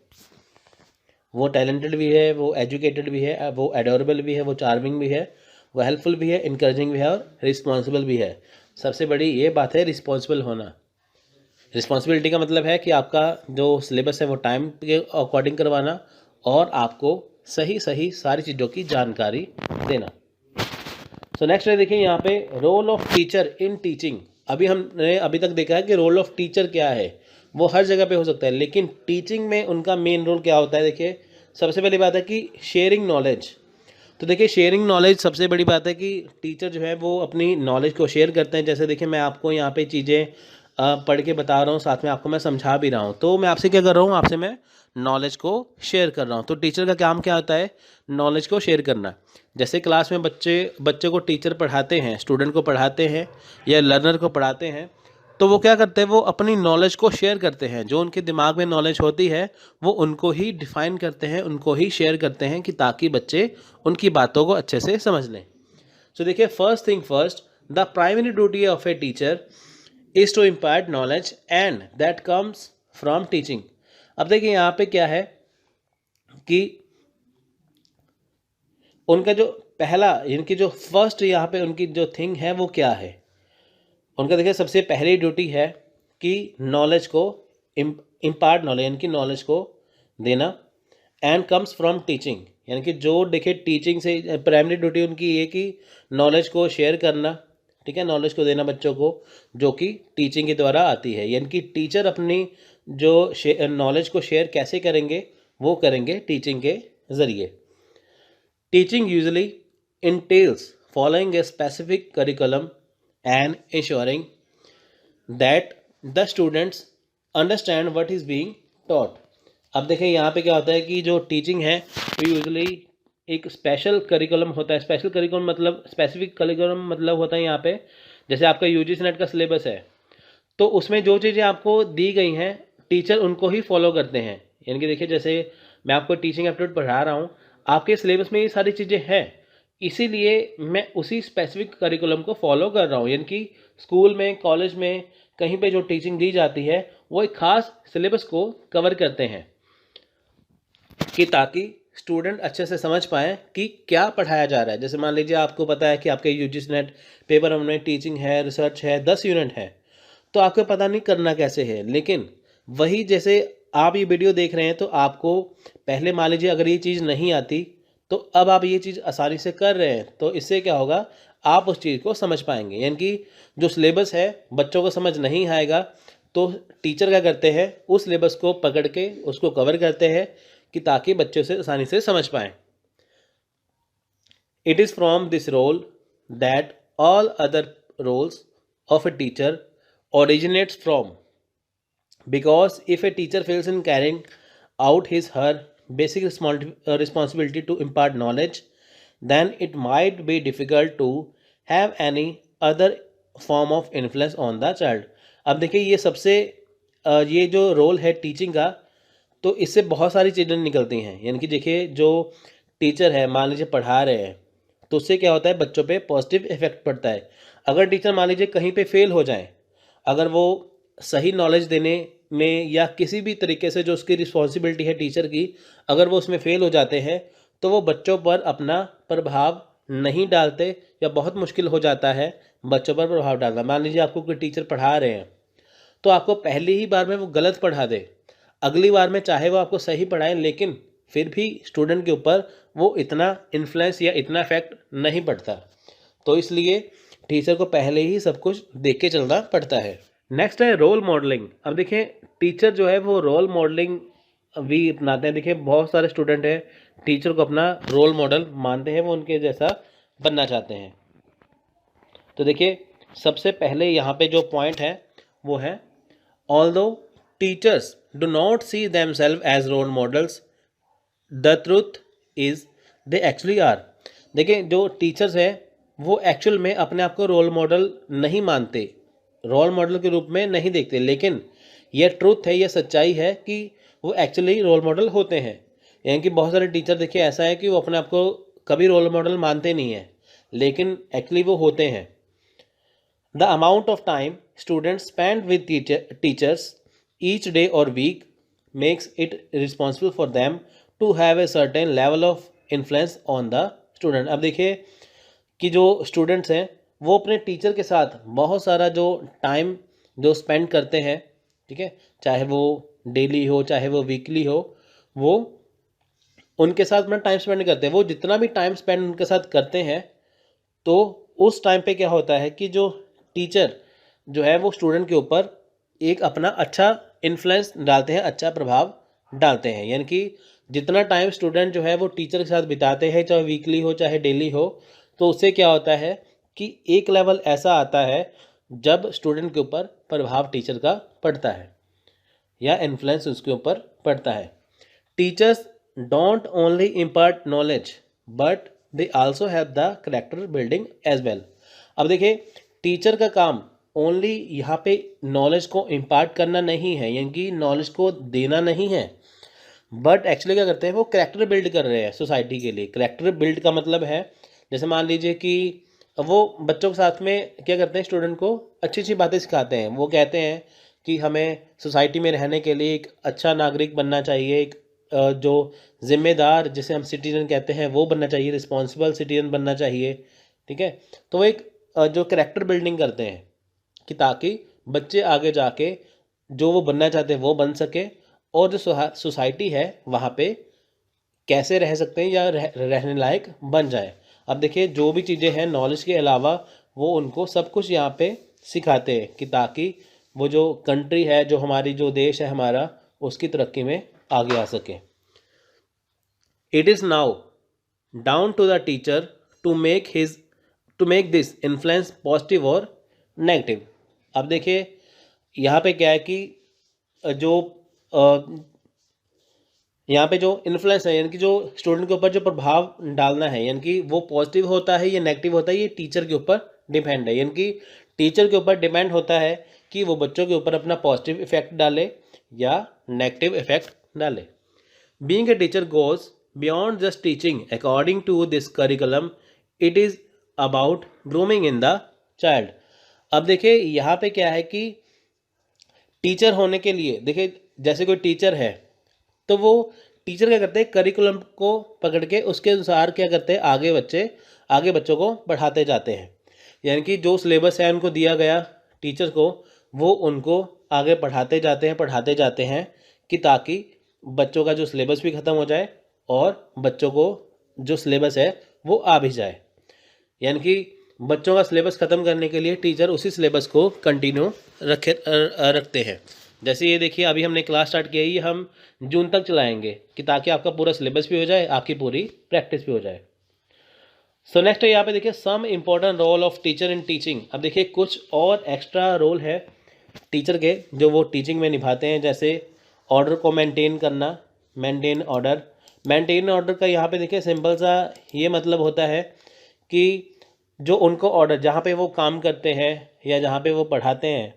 वो टैलेंटेड भी है, वो एजुकेटेड भी है, वो एडोरेबल भी है, वो चार्मिंग भी है, वो हेल्पफुल भी है, इनकरेजिंग भी है और रिस्पॉन्सिबल भी है। सबसे बड़ी ये बात है रिस्पॉन्सिबल होना। रिस्पॉन्सिबिलिटी का मतलब है कि आपका जो सिलेबस है वो टाइम के अकॉर्डिंग करवाना और आपको सही सही सारी चीज़ों की जानकारी देना। सो नेक्स्ट है देखिए यहाँ पे role of teacher in teaching. अभी हमने अभी तक देखा है कि रोल ऑफ टीचर क्या है, वो हर जगह पे हो सकता है, लेकिन टीचिंग में उनका मेन रोल क्या होता है। देखिए सबसे पहली बात है कि शेयरिंग नॉलेज। तो देखिए शेयरिंग नॉलेज सबसे बड़ी बात है कि टीचर जो है वो अपनी नॉलेज को शेयर करते हैं। जैसे देखिए मैं आपको यहाँ पे चीज़ें पढ़ के बता रहा हूँ, साथ में आपको मैं समझा भी रहा हूँ, तो मैं आपसे क्या कर रहा हूँ, आपसे मैं नॉलेज को शेयर कर रहा हूँ। तो टीचर का काम क्या होता है, नॉलेज को शेयर करना। जैसे क्लास में बच्चे को टीचर पढ़ाते हैं, स्टूडेंट को पढ़ाते हैं या लर्नर को पढ़ाते हैं, तो वो क्या करते हैं, वो अपनी नॉलेज को शेयर करते हैं। जो उनके दिमाग में नॉलेज होती है वो उनको ही डिफ़ाइन करते हैं, उनको ही शेयर करते हैं कि ताकि बच्चे उनकी बातों को अच्छे से समझ लें। सो देखिए first thing first, the primary duty of a teacher is to impart knowledge and that comes from teaching. अब देखिए यहाँ पे क्या है कि उनका जो पहला, इनकी जो फर्स्ट यहाँ पे उनकी जो थिंग है वो क्या है, उनका देखिए सबसे पहली ड्यूटी है कि नॉलेज को इम्पार्ट नॉलेज, यानी कि नॉलेज को देना, एंड कम्स फ्रॉम टीचिंग, यानी कि जो देखिए टीचिंग से प्राइमरी ड्यूटी उनकी ये कि नॉलेज को शेयर करना, ठीक है, नॉलेज को देना बच्चों को, जो कि टीचिंग के द्वारा आती है। यानी कि टीचर अपनी जो नॉलेज को शेयर कैसे करेंगे, वो करेंगे टीचिंग के ज़रिए। Teaching usually entails following a specific curriculum and ensuring that the students understand what is being taught। अब देखें यहाँ पे क्या होता है कि जो टीचिंग है वो यूजुअली एक स्पेशल करिकुलम होता है। स्पेशल करिकुलम मतलब, स्पेसिफिक करिकुलम मतलब होता है यहाँ पे, जैसे आपका यूजीसी नेट का सिलेबस है, तो उसमें जो चीज़ें आपको दी गई हैं टीचर उनको ही फॉलो करते हैं। यानी कि देखिए जैसे मैं आपको टीचिंग एप्टीट्यूड पढ़ा रहा हूँ, आपके सिलेबस में ये सारी चीज़ें हैं, इसीलिए मैं उसी स्पेसिफिक करिकुलम को फॉलो कर रहा हूँ। यानी कि स्कूल में, कॉलेज में, कहीं पे जो टीचिंग दी जाती है वो एक ख़ास सिलेबस को कवर करते हैं कि ताकि स्टूडेंट अच्छे से समझ पाएँ कि क्या पढ़ाया जा रहा है। जैसे मान लीजिए आपको पता है कि आपके यूजीसी नेट पेपर में टीचिंग है, रिसर्च है, 10 यूनिट है, तो आपको पता नहीं करना कैसे है। लेकिन वही जैसे आप ये वीडियो देख रहे हैं तो आपको पहले मान लीजिए अगर ये चीज़ नहीं आती, तो अब आप ये चीज़ आसानी से कर रहे हैं, तो इससे क्या होगा, आप उस चीज़ को समझ पाएंगे। यानी कि जो सिलेबस है बच्चों को समझ नहीं आएगा, तो टीचर क्या करते हैं, उस सिलेबस को पकड़ के उसको कवर करते हैं कि ताकि बच्चे उसे आसानी से समझ पाएँ। It is from this role that all other roles of a teacher originates from, because if a teacher fails in carrying out his her basic responsibility to impart knowledge, then it might be difficult to have any other form of influence on the child। अब देखिए ये सबसे ये जो role है teaching का, तो इससे बहुत सारी चीज़ें निकलती हैं। यानी कि देखिए जो टीचर है, मान लीजिए पढ़ा रहे हैं, तो उससे क्या होता है, बच्चों पे पॉजिटिव इफेक्ट पड़ता है। अगर टीचर मान लीजिए कहीं पे फेल हो जाए, अगर वो सही नॉलेज देने में या किसी भी तरीके से जो उसकी रिस्पॉन्सिबिलिटी है टीचर की, अगर वो उसमें फेल हो जाते हैं, तो वो बच्चों पर अपना प्रभाव नहीं डालते या बहुत मुश्किल हो जाता है बच्चों पर प्रभाव डालना। मान लीजिए आपको कोई टीचर पढ़ा रहे हैं, तो आपको पहली ही बार में वो गलत पढ़ा दे, अगली बार में चाहे वो आपको सही पढ़ाएं, लेकिन फिर भी स्टूडेंट के ऊपर वो इतना इन्फ्लुएंस या इतना इफेक्ट नहीं पड़ता। तो इसलिए टीचर को पहले ही सब कुछ देख के चलना पड़ता है। नेक्स्ट है रोल मॉडलिंग। अब देखिए टीचर जो है वो रोल मॉडलिंग भी अपनाते हैं। देखिए बहुत सारे स्टूडेंट हैं टीचर को अपना रोल मॉडल मानते हैं, वो उनके जैसा बनना चाहते हैं। तो देखिए सबसे पहले यहाँ पे जो पॉइंट है वो है, although teachers do not see themselves as role models, the truth is they actually are. देखिए जो टीचर्स हैं वो एक्चुअल में अपने आप को रोल मॉडल नहीं मानते, रोल मॉडल के रूप में नहीं देखते, लेकिन यह ट्रूथ है, यह सच्चाई है कि वो एक्चुअली रोल मॉडल होते हैं। यानी कि बहुत सारे टीचर देखिए ऐसा है कि वो अपने आप को कभी रोल मॉडल मानते नहीं हैं, लेकिन एक्चुअली वो होते हैं। The amount of time students spend with teachers each day और week makes it responsible for them to have a certain level of influence on the student. अब देखिए कि जो स्टूडेंट्स हैं वो अपने टीचर के साथ बहुत सारा जो टाइम जो स्पेंड करते हैं, ठीक है, चाहे वो डेली हो चाहे वो वीकली हो, वो उनके साथ अपना टाइम स्पेंड करते हैं। वो जितना भी टाइम स्पेंड उनके साथ करते हैं, तो उस टाइम पे क्या होता है कि जो टीचर जो है वो स्टूडेंट के ऊपर एक अपना अच्छा इन्फ्लुएंस डालते हैं, अच्छा प्रभाव डालते हैं। यानी कि जितना टाइम स्टूडेंट जो है वो टीचर के साथ बिताते हैं, चाहे वीकली हो चाहे डेली हो, तो उससे क्या होता है कि एक लेवल ऐसा आता है जब स्टूडेंट के ऊपर प्रभाव टीचर का पड़ता है या इन्फ्लुएंस उसके ऊपर पड़ता है। Teachers don't only impart knowledge but they also have the character building as well. अब देखिए टीचर का काम ओनली यहाँ पे नॉलेज को इम्पार्ट करना नहीं है, यानी कि नॉलेज को देना नहीं है, बट एक्चुअली क्या करते हैं वो कैरेक्टर बिल्ड कर रहे हैं सोसाइटी के लिए। कैरेक्टर बिल्ड का मतलब है, जैसे मान लीजिए कि वो बच्चों के साथ में क्या करते हैं, स्टूडेंट को अच्छी अच्छी बातें सिखाते हैं। वो कहते हैं कि हमें सोसाइटी में रहने के लिए एक अच्छा नागरिक बनना चाहिए, एक जो जिम्मेदार जिसे हम सिटीजन कहते हैं वो बनना चाहिए, रिस्पॉन्सिबल सिटीजन बनना चाहिए, ठीक है। तो वो एक जो कैरेक्टर बिल्डिंग करते हैं कि ताकि बच्चे आगे जाके जो वो बनना चाहते हैं वो बन सके, और जो सोसाइटी है वहाँ पे कैसे रह सकते हैं या रहने लायक बन जाए। अब देखिए जो भी चीज़ें हैं नॉलेज के अलावा वो उनको सब कुछ यहाँ पे सिखाते हैं कि ताकि वो जो कंट्री है, जो हमारी जो देश है हमारा, उसकी तरक्की में आगे आ सके। It is now down to the teacher to make this influence positive और नेगेटिव। अब देखिए यहाँ पे क्या है कि जो यहाँ पे जो इन्फ्लुएंस है, यानी कि जो स्टूडेंट के ऊपर जो प्रभाव डालना है, यानी कि वो पॉजिटिव होता है या नेगेटिव होता है, ये टीचर के ऊपर डिपेंड है। यानी कि टीचर के ऊपर डिपेंड होता है कि वो बच्चों के ऊपर अपना पॉजिटिव इफेक्ट डाले या नेगेटिव इफेक्ट डाले। Being a teacher goes beyond just teaching according to this curriculum, it is about grooming in the child. अब देखिए यहाँ पे क्या है कि टीचर होने के लिए, देखिए जैसे कोई टीचर है तो वो टीचर क्या करते हैं, करिकुलम को पकड़ के उसके अनुसार क्या करते हैं, आगे बच्चों को पढ़ाते जाते हैं। यानी कि जो सिलेबस है उनको दिया गया टीचर को, वो उनको आगे पढ़ाते जाते हैं कि ताकि बच्चों का जो सिलेबस भी ख़त्म हो जाए और बच्चों को जो सिलेबस है वो आ भी जाए। यानी कि बच्चों का सिलेबस ख़त्म करने के लिए टीचर उसी सिलेबस को कंटिन्यू रखते हैं। जैसे ये देखिए अभी हमने क्लास स्टार्ट किया, ये हम जून तक चलाएंगे कि ताकि आपका पूरा सिलेबस भी हो जाए, आपकी पूरी प्रैक्टिस भी हो जाए। सो नेक्स्ट है यहाँ पे देखिए some important role of teacher in teaching. अब देखिए कुछ और एक्स्ट्रा रोल है टीचर के जो वो टीचिंग में निभाते हैं, जैसे ऑर्डर को मेंटेन ऑर्डर, मेंटेन ऑर्डर का यहाँ पे देखिए सिंपल सा ये मतलब होता है कि जो उनको ऑर्डर जहाँ पे वो काम करते हैं या जहाँ पे वो पढ़ाते हैं,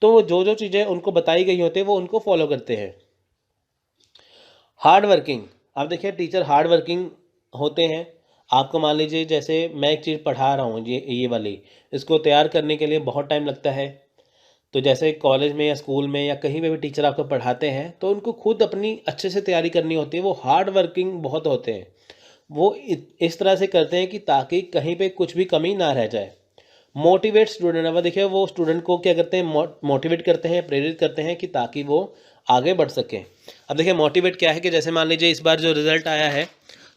तो वो जो जो चीज़ें उनको बताई गई होती है वो उनको फॉलो करते हैं। हार्ड वर्किंग, अब देखिए टीचर हार्ड वर्किंग होते हैं। आपको मान लीजिए जैसे मैं एक चीज़ पढ़ा रहा हूँ, ये वाली, इसको तैयार करने के लिए बहुत टाइम लगता है। तो जैसे कॉलेज में या स्कूल में या कहीं पे भी टीचर आपको पढ़ाते हैं तो उनको खुद अपनी अच्छे से तैयारी करनी होती है। वो हार्ड वर्किंग बहुत होते हैं। वो इस तरह से करते हैं कि ताकि कहीं पे कुछ भी कमी ना रह जाए। मोटिवेट स्टूडेंट, अब देखिए वो स्टूडेंट को क्या करते हैं, मोटिवेट करते हैं, प्रेरित करते हैं कि ताकि वो आगे बढ़ सकें। अब देखिए मोटिवेट क्या है कि जैसे मान लीजिए इस बार जो रिज़ल्ट आया है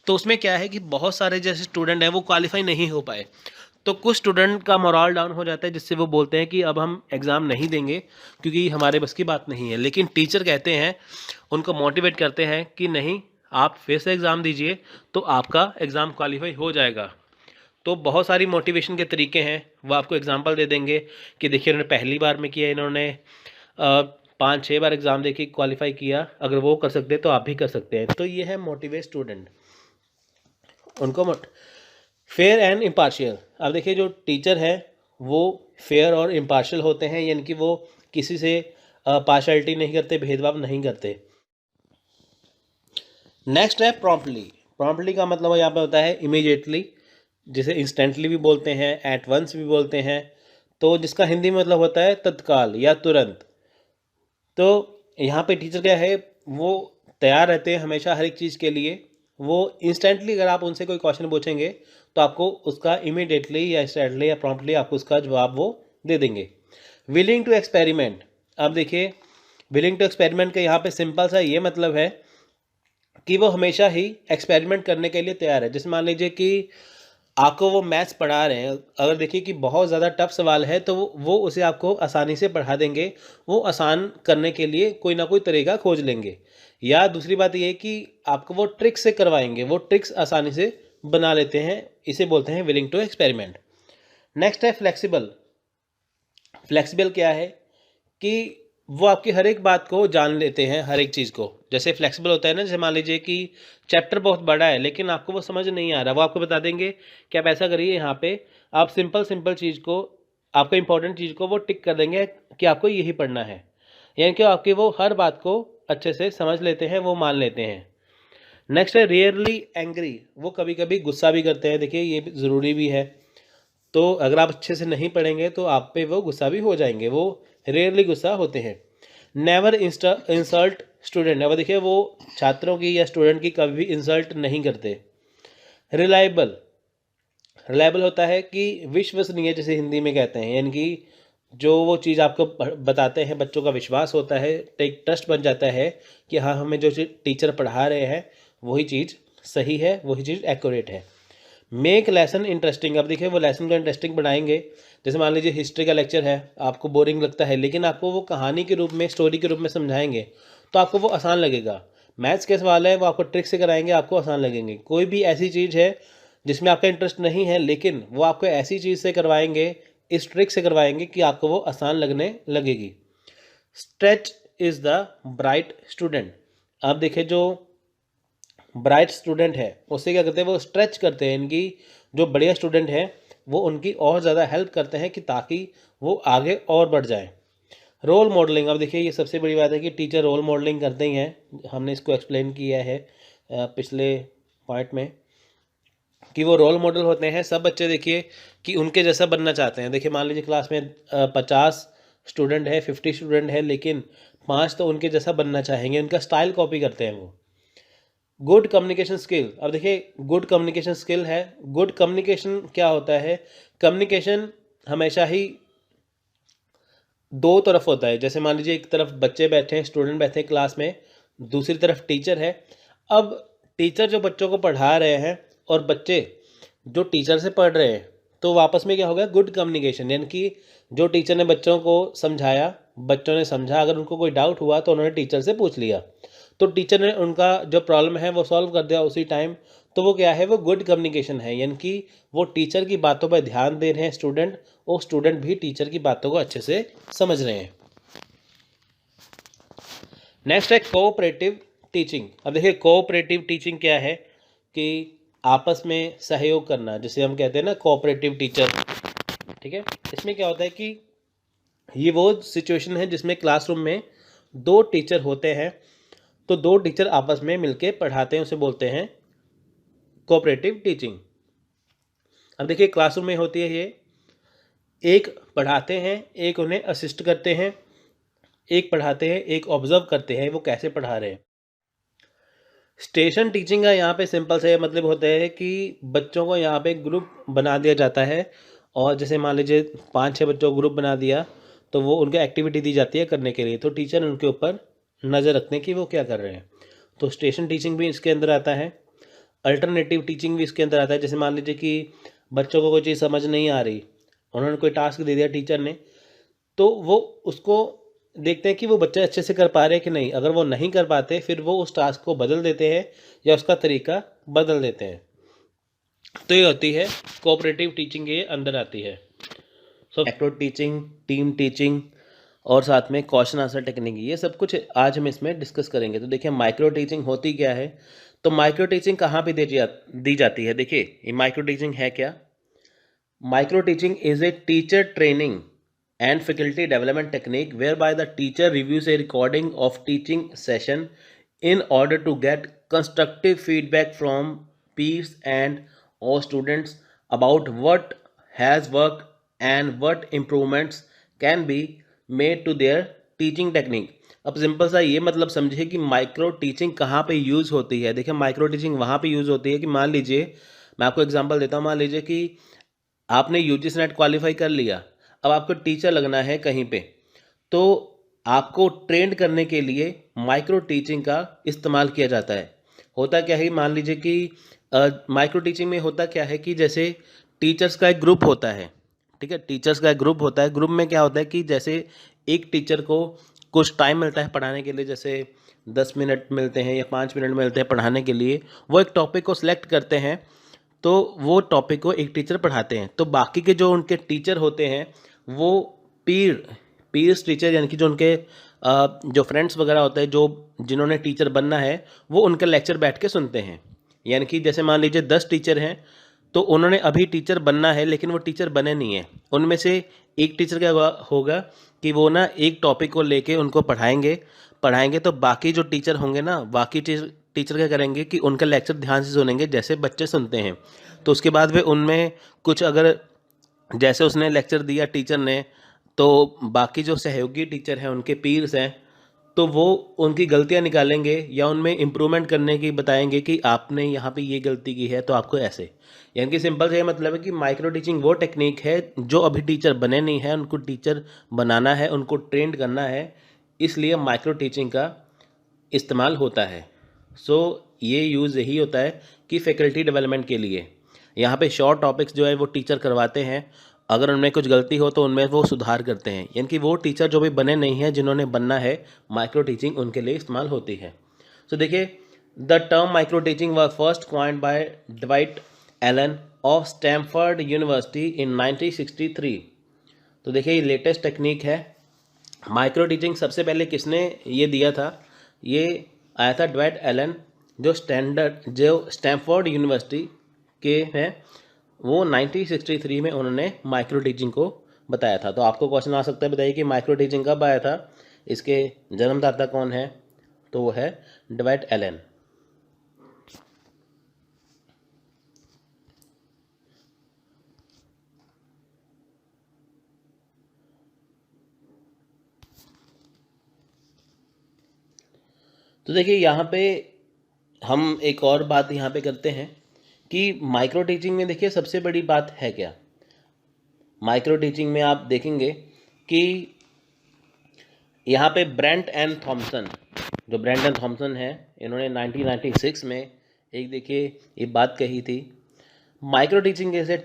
तो उसमें क्या है कि बहुत सारे जैसे स्टूडेंट हैं वो क्वालिफाई नहीं हो पाए, तो कुछ स्टूडेंट का मोराल डाउन हो जाता है जिससे वो बोलते हैं कि अब हम एग्ज़ाम नहीं देंगे क्योंकि हमारे बस की बात नहीं है। लेकिन टीचर कहते हैं, उनको मोटिवेट करते हैं कि नहीं, आप फिर से एग्ज़ाम दीजिए तो आपका एग्ज़ाम क्वालिफाई हो जाएगा। तो बहुत सारी मोटिवेशन के तरीके हैं, वो आपको एग्जांपल दे देंगे कि देखिए इन्होंने पहली बार में किया, इन्होंने 5-6 बार एग्ज़ाम दे के क्वालिफाई किया, अगर वो कर सकते हैं तो आप भी कर सकते हैं। तो ये है मोटिवेट स्टूडेंट। उनको फेयर एंड इम्पार्शियल, अब देखिए जो टीचर है वो फेयर और इम्पार्शियल होते हैं, यानी कि वो किसी से पार्शलिटी नहीं करते, भेदभाव नहीं करते। नेक्स्ट है प्रॉम्प्टली। प्रॉम्प्टली का मतलब यहाँ पे होता है इमीडिएटली, जिसे इंस्टेंटली भी बोलते हैं, एट वंस भी बोलते हैं। तो जिसका हिंदी में मतलब होता है तत्काल या तुरंत। तो यहाँ पे टीचर क्या है, वो तैयार रहते हैं हमेशा हर एक चीज़ के लिए। वो इंस्टेंटली अगर आप उनसे कोई क्वेश्चन पूछेंगे तो आपको उसका इमीडिएटली या इंस्टेंटली या प्रॉम्प्टली आपको उसका जवाब वो दे देंगे। विलिंग टू एक्सपेरिमेंट, अब देखिए विलिंग टू एक्सपेरिमेंट का यहाँ पे सिंपल सा ये मतलब है कि वो हमेशा ही एक्सपेरिमेंट करने के लिए तैयार है। जैसे मान लीजिए कि आपको वो मैथ्स पढ़ा रहे हैं, अगर देखिए कि बहुत ज़्यादा टफ सवाल है तो वो उसे आपको आसानी से पढ़ा देंगे। वो आसान करने के लिए कोई ना कोई तरीका खोज लेंगे। या दूसरी बात ये है कि आपको वो ट्रिक्स से करवाएंगे, वो ट्रिक्स आसानी से बना लेते हैं। इसे बोलते हैं विलिंग टू एक्सपेरिमेंट। नेक्स्ट है फ्लेक्सिबल। फ्लेक्सिबल क्या है कि वो आपकी हर एक बात को जान लेते हैं, हर एक चीज़ को। जैसे फ्लेक्सिबल होता है ना, जैसे मान लीजिए कि चैप्टर बहुत बड़ा है लेकिन आपको वो समझ नहीं आ रहा, वो आपको बता देंगे कि आप ऐसा करिए, यहाँ पे आप सिंपल सिंपल चीज़ को, आपको इंपॉर्टेंट चीज़ को वो टिक कर देंगे कि आपको यही पढ़ना है। यानी कि आपकी वो हर बात को अच्छे से समझ लेते हैं, वो मान लेते हैं। नेक्स्ट है रियरली एंग्री, वो कभी कभी गुस्सा भी करते हैं। देखिए ये ज़रूरी भी है। तो अगर आप अच्छे से नहीं पढ़ेंगे तो आप पे वो गुस्सा भी हो जाएंगे, वो रेयरली गुस्सा होते हैं। नेवर इंसल्ट स्टूडेंट, अब देखिए वो छात्रों की या स्टूडेंट की कभी भी इंसल्ट नहीं करते। रिलायबल, रिलायबल होता है कि विश्वसनीय, जैसे हिंदी में कहते हैं, यानी कि जो वो चीज़ आपको बताते हैं बच्चों का विश्वास होता है, एक ट्रस्ट बन जाता है कि हाँ हमें जो चीज़ टीचर पढ़ा रहे हैं वही चीज़ सही है, वही चीज़ एक्यूरेट है। मेक लेसन इंटरेस्टिंग, अब देखिए वो लेसन को इंटरेस्टिंग बनाएंगे। जैसे मान लीजिए हिस्ट्री का लेक्चर है, आपको बोरिंग लगता है, लेकिन आपको वो कहानी के रूप में, स्टोरी के रूप में समझाएंगे तो आपको वो आसान लगेगा। मैथ्स के सवाल है वो आपको ट्रिक से कराएंगे, आपको आसान लगेंगे। कोई भी ऐसी चीज़ है जिसमें आपका इंटरेस्ट नहीं है लेकिन वो आपको ऐसी चीज़ से करवाएंगे, इस ट्रिक से करवाएंगे कि आपको वो आसान लगने लगेगी। Stretch is the bright student, अब देखिए जो ब्राइट स्टूडेंट है उससे क्या करते हैं, वो स्ट्रेच करते हैं। इनकी जो बढ़िया स्टूडेंट है वो उनकी और ज़्यादा हेल्प करते हैं कि ताकि वो आगे और बढ़ जाए। रोल मॉडलिंग, अब देखिए ये सबसे बड़ी बात है कि टीचर रोल मॉडलिंग करते ही हैं। हमने इसको एक्सप्लेन किया है पिछले पॉइंट में कि वो रोल मॉडल होते हैं। सब बच्चे देखिए कि उनके जैसा बनना चाहते हैं। देखिए मान लीजिए क्लास में 50 स्टूडेंट है, 50 स्टूडेंट है, लेकिन 5 तो उनके जैसा बनना चाहेंगे, उनका स्टाइल कॉपी करते हैं वो। गुड कम्युनिकेशन स्किल, अब देखिए गुड कम्युनिकेशन स्किल है। गुड कम्युनिकेशन क्या होता है, कम्युनिकेशन हमेशा ही दो तरफ होता है। जैसे मान लीजिए एक तरफ बच्चे बैठे हैं, स्टूडेंट बैठे हैं क्लास में, दूसरी तरफ टीचर है। अब टीचर जो बच्चों को पढ़ा रहे हैं और बच्चे जो टीचर से पढ़ रहे हैं, तो वापस में क्या होगा, गुड कम्युनिकेशन, यानी कि जो टीचर ने बच्चों को समझाया, बच्चों ने समझा, अगर उनको कोई डाउट हुआ तो उन्होंने टीचर से पूछ लिया, तो टीचर ने उनका जो प्रॉब्लम है वो सॉल्व कर दिया उसी टाइम। तो वो क्या है, वो गुड कम्युनिकेशन है, यानी कि वो टीचर की बातों पर ध्यान दे रहे हैं स्टूडेंट, और स्टूडेंट भी टीचर की बातों को अच्छे से समझ रहे हैं। नेक्स्ट है कोऑपरेटिव टीचिंग। अब देखिए कोऑपरेटिव टीचिंग क्या है कि आपस में सहयोग करना, जिसे हम कहते हैं ना कोऑपरेटिव टीचर, ठीक है। इसमें क्या होता है कि ये वो सिचुएशन है जिसमें क्लासरूम में दो टीचर होते हैं, तो दो टीचर आपस में मिलके पढ़ाते हैं, उसे बोलते हैं कोऑपरेटिव टीचिंग। अब देखिए क्लासरूम में होती है ये, एक पढ़ाते हैं, एक उन्हें असिस्ट करते हैं, एक पढ़ाते हैं, एक ऑब्जर्व करते हैं वो कैसे पढ़ा रहे हैं। स्टेशन टीचिंग का यहाँ पे सिंपल से मतलब होता है कि बच्चों को यहाँ पे ग्रुप बना दिया जाता है, और जैसे मान लीजिए 5-6 बच्चों को ग्रुप बना दिया, तो वो उनको एक्टिविटी दी जाती है करने के लिए, तो टीचर उनके ऊपर नज़र रखते हैं कि वो क्या कर रहे हैं। तो स्टेशन टीचिंग भी इसके अंदर आता है। अल्टरनेटिव टीचिंग भी इसके अंदर आता है। जैसे मान लीजिए कि बच्चों को कोई चीज़ समझ नहीं आ रही, उन्होंने कोई टास्क दे दिया टीचर ने, तो वो उसको देखते हैं कि वो बच्चे अच्छे से कर पा रहे हैं कि नहीं। अगर वो नहीं कर पाते फिर वो उस टास्क को बदल देते हैं या उसका तरीका बदल देते हैं। तो ये होती है कोऑपरेटिव टीचिंग, ये अंदर आती है। सो मैक्रो टीचिंग, टीम टीचिंग और साथ में क्वेश्चन आंसर टेक्निक, ये सब कुछ आज हम इसमें डिस्कस करेंगे। तो देखिए माइक्रो टीचिंग होती क्या है, तो माइक्रो टीचिंग कहाँ पे दी जाती है। देखिए ये माइक्रो टीचिंग है क्या। Micro teaching is a teacher training and faculty development technique whereby the teacher reviews a recording of teaching session in order to get constructive feedback from peers and all students about what has worked and what improvements can be made to their teaching technique। अब simple सा ये मतलब समझिए कि micro teaching कहाँ पे use होती है। देखिए माइक्रो टीचिंग वहाँ पे यूज़ होती है कि मान लीजिए, मैं आपको एग्जांपल देता हूँ, मान लीजिए कि आपने यूजीसी नेट क्वालिफाई कर लिया, अब आपको टीचर लगना है कहीं पे, तो आपको ट्रेंड करने के लिए माइक्रो टीचिंग का इस्तेमाल किया जाता है। होता क्या है, मान लीजिए कि माइक्रो टीचिंग में होता क्या है कि जैसे टीचर्स का एक ग्रुप होता है, ठीक है, टीचर्स का एक ग्रुप होता है। ग्रुप में क्या होता है कि जैसे एक टीचर को कुछ टाइम मिलता है पढ़ाने के लिए, जैसे 10 मिनट मिलते हैं या 5 मिनट मिलते हैं पढ़ाने के लिए, वो एक टॉपिक को सिलेक्ट करते हैं, तो वो टॉपिक को एक टीचर पढ़ाते हैं। तो बाकी के जो उनके टीचर होते हैं वो पीर्स टीचर, यानी कि जो उनके जो फ्रेंड्स वगैरह होते हैं, जो जिन्होंने टीचर बनना है, वो उनका लेक्चर बैठ के सुनते हैं। यानी कि जैसे मान लीजिए 10 टीचर हैं, तो उन्होंने अभी टीचर बनना है लेकिन वो टीचर बने नहीं हैं। उनमें से एक टीचर क्या होगा कि वो ना एक टॉपिक को लेके उनको पढ़ाएंगे तो बाकी जो टीचर होंगे ना, बाकी टीचर क्या करेंगे कि उनका लेक्चर ध्यान से सुनेंगे जैसे बच्चे सुनते हैं। तो उसके बाद वे उनमें कुछ, अगर जैसे उसने लेक्चर दिया टीचर ने, तो बाकी जो सहयोगी टीचर हैं, उनके पीर्स हैं, तो वो उनकी गलतियां निकालेंगे या उनमें इम्प्रूवमेंट करने की बताएंगे कि आपने यहाँ पे ये गलती की है तो आपको ऐसे। यानी कि सिंपल से मतलब है कि माइक्रो टीचिंग वो टेक्निक है जो अभी टीचर बने नहीं हैं, उनको टीचर बनाना है, उनको ट्रेंड करना है, इसलिए माइक्रो टीचिंग का इस्तेमाल होता है। ये यूज़ यही होता है कि फैकल्टी डेवलपमेंट के लिए यहाँ पे शॉर्ट टॉपिक्स जो है वो टीचर करवाते हैं, अगर उनमें कुछ गलती हो तो उनमें वो सुधार करते हैं। यानी कि वो टीचर जो भी बने नहीं हैं, जिन्होंने बनना है, माइक्रो टीचिंग उनके लिए इस्तेमाल होती है। देखिए the term micro teaching was first coined by dwight Allen of Stanford university in 1963। तो देखिए ये लेटेस्ट टेक्निक है। माइक्रो टीचिंग सबसे पहले किसने ये दिया था, ये आया था dwight एलन, जो स्टैमफोर्ड यूनिवर्सिटी के हैं, वो 1963 में उन्होंने माइक्रो टीचिंग को बताया था। तो आपको क्वेश्चन आ सकता है, बताइए कि माइक्रो टीचिंग कब आया था, इसके जन्मदाता कौन है, तो वो है dwight एलन। तो देखिए यहाँ पे हम एक और बात यहाँ पे करते हैं कि माइक्रो टीचिंग में देखिए सबसे बड़ी बात है क्या। माइक्रो टीचिंग में आप देखेंगे कि यहाँ पे ब्रेंट एंड थॉमसन, जो ब्रेंट एंड थॉमसन है, इन्होंने 1996 में एक देखिए ये बात कही थी, micro teaching is a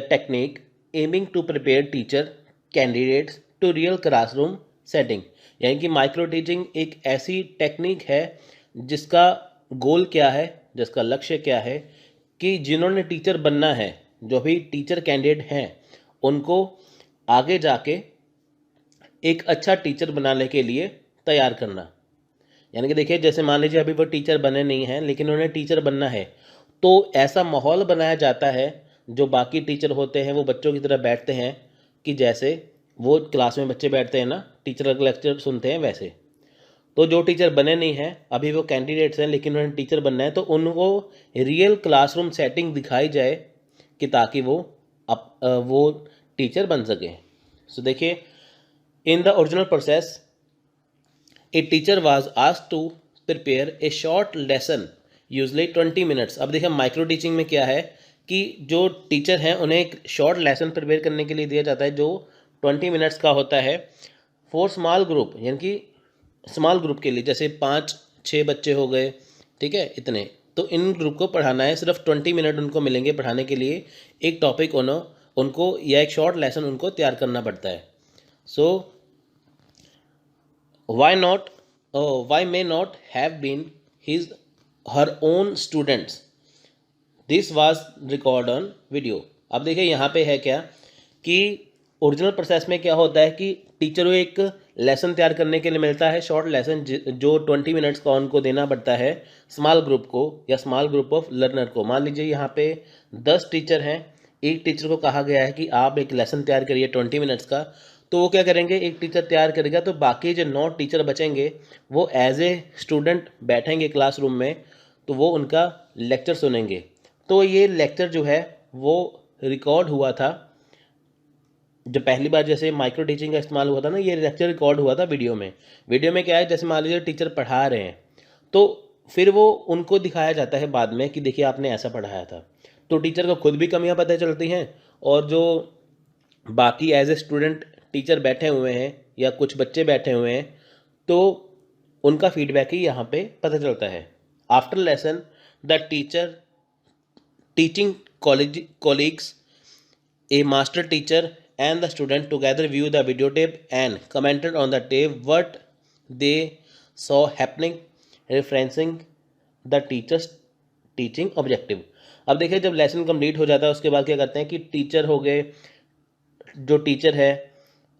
technique aiming to prepare teacher candidates to real classroom setting. यानी कि माइक्रो टीचिंग एक ऐसी टेक्निक है जिसका गोल क्या है, जिसका लक्ष्य क्या है, कि जिन्होंने टीचर बनना है, जो भी टीचर कैंडिडेट हैं, उनको आगे जाके एक अच्छा टीचर बनाने के लिए तैयार करना। यानी कि देखिए जैसे मान लीजिए अभी वो टीचर बने नहीं हैं लेकिन उन्हें टीचर बनना है, तो ऐसा माहौल बनाया जाता है, जो बाकी टीचर होते हैं वो बच्चों की तरह बैठते हैं कि जैसे वो क्लास में बच्चे बैठते हैं ना, टीचर का लेक्चर सुनते हैं वैसे। तो जो टीचर बने नहीं हैं, अभी वो कैंडिडेट्स हैं लेकिन उन्हें टीचर बनना है, तो उनको रियल क्लासरूम सेटिंग दिखाई जाए कि ताकि वो टीचर बन सकें। सो देखिए, in the original process a teacher was asked to prepare a short lesson usually 20 minutes. अब देखिए माइक्रो टीचिंग में क्या है कि जो टीचर हैं उन्हें एक शॉर्ट लेसन प्रिपेयर करने के लिए दिया जाता है जो 20 मिनट्स का होता है फॉर स्मॉल ग्रुप, यानी कि स्मॉल ग्रुप के लिए, जैसे 5-6 बच्चे हो गए, ठीक है, इतने। तो इन ग्रुप को पढ़ाना है, सिर्फ 20 मिनट उनको मिलेंगे पढ़ाने के लिए। एक टॉपिक उनको या एक शॉर्ट लेसन उनको तैयार करना पड़ता है। सो why not why may not have been his her own students, this was record on video. अब देखिए यहाँ पे है क्या कि ओरिजिनल प्रोसेस में क्या होता है कि टीचर को एक लेसन तैयार करने के लिए मिलता है, शॉर्ट लेसन, जो 20 मिनट्स का उनको देना पड़ता है स्मॉल ग्रुप को या स्मॉल ग्रुप ऑफ लर्नर को। मान लीजिए यहाँ पे 10 टीचर हैं, एक टीचर को कहा गया है कि आप एक लेसन तैयार करिए 20 मिनट्स का। तो वो क्या करेंगे, एक टीचर तैयार करेगा तो बाकी जो 9 टीचर बचेंगे वो एज ए स्टूडेंट बैठेंगे क्लासरूम में, तो वो उनका लेक्चर सुनेंगे। तो ये लेक्चर जो है वो रिकॉर्ड हुआ था, जब पहली बार जैसे माइक्रो टीचिंग का इस्तेमाल हुआ था ना, ये लेक्चर रिकॉर्ड हुआ था वीडियो में। वीडियो में क्या है, जैसे मान लीजिए टीचर पढ़ा रहे हैं तो फिर वो उनको दिखाया जाता है बाद में कि देखिए आपने ऐसा पढ़ाया था। तो टीचर को खुद भी कमियां पता चलती हैं, और जो बाकी एज ए स्टूडेंट टीचर बैठे हुए हैं या कुछ बच्चे बैठे हुए हैं तो उनका फीडबैक ही यहाँ पे पता चलता है। After lesson the teacher teaching colleagues, a master teacher and the student together view the videotape and commented on the tape what they saw happening, referencing the teacher's teaching objective। अब देखिए जब lesson complete हो जाता है उसके बाद क्या करते हैं कि टीचर हो गए, जो टीचर है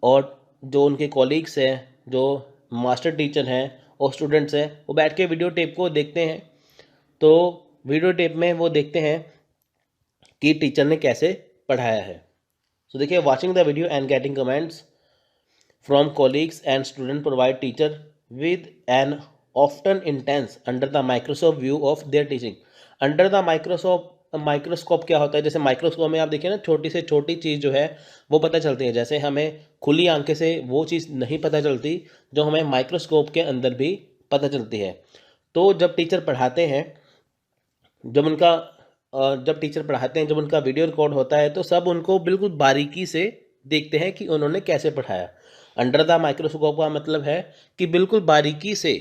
और जो उनके कॉलीग्स हैं, जो मास्टर टीचर हैं और स्टूडेंट्स हैं, वो बैठ के वीडियो टेप को देखते हैं। तो वीडियो टेप में वो देखते हैं कि टीचर ने कैसे पढ़ाया है। सो देखिए, watching the video and getting comments from colleagues and student provide teacher with an often intense under the microscope view of their teaching. Under the microscope क्या होता है, जैसे माइक्रोस्कोप में आप देखिए ना, छोटी से छोटी चीज़ जो है वो पता चलती है, जैसे हमें खुली आंखें से वो चीज़ नहीं पता चलती जो हमें माइक्रोस्कोप के अंदर भी पता चलती है। तो जब टीचर पढ़ाते हैं, जब टीचर पढ़ाते हैं, जब उनका वीडियो रिकॉर्ड होता है तो सब उनको बिल्कुल बारीकी से देखते हैं कि उन्होंने कैसे पढ़ाया। अंडर द माइक्रोस्कोप का मतलब है कि बिल्कुल बारीकी से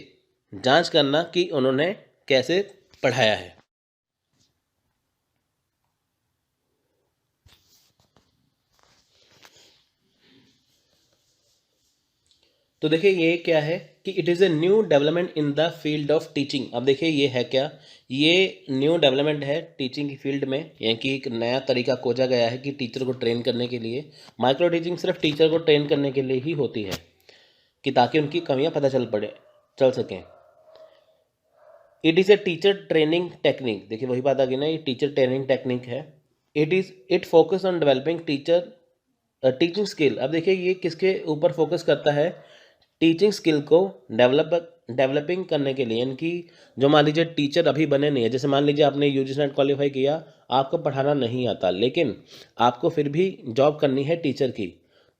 जांच करना कि उन्होंने कैसे पढ़ाया है। तो देखिए ये क्या है कि it is a new development in the field of teaching. अब देखिए ये है क्या, ये न्यू डेवलपमेंट है टीचिंग की फील्ड में, यानी कि एक नया तरीका खोजा गया है कि टीचर को ट्रेन करने के लिए। माइक्रो टीचिंग सिर्फ टीचर को ट्रेन करने के लिए ही होती है कि ताकि उनकी कमियां पता चल सकें। It is a teacher training technique. देखिए वही बात आ गई ना, ये टीचर ट्रेनिंग टेक्निक है। It focus on developing teaching skill. अब देखिए ये किसके ऊपर फोकस करता है, टीचिंग स्किल को डेवलपिंग करने के लिए। यानी कि जो मान लीजिए टीचर अभी बने नहीं है, जैसे मान लीजिए आपने यूजीसी नेट क्वालिफाई किया, आपको पढ़ाना नहीं आता लेकिन आपको फिर भी जॉब करनी है टीचर की,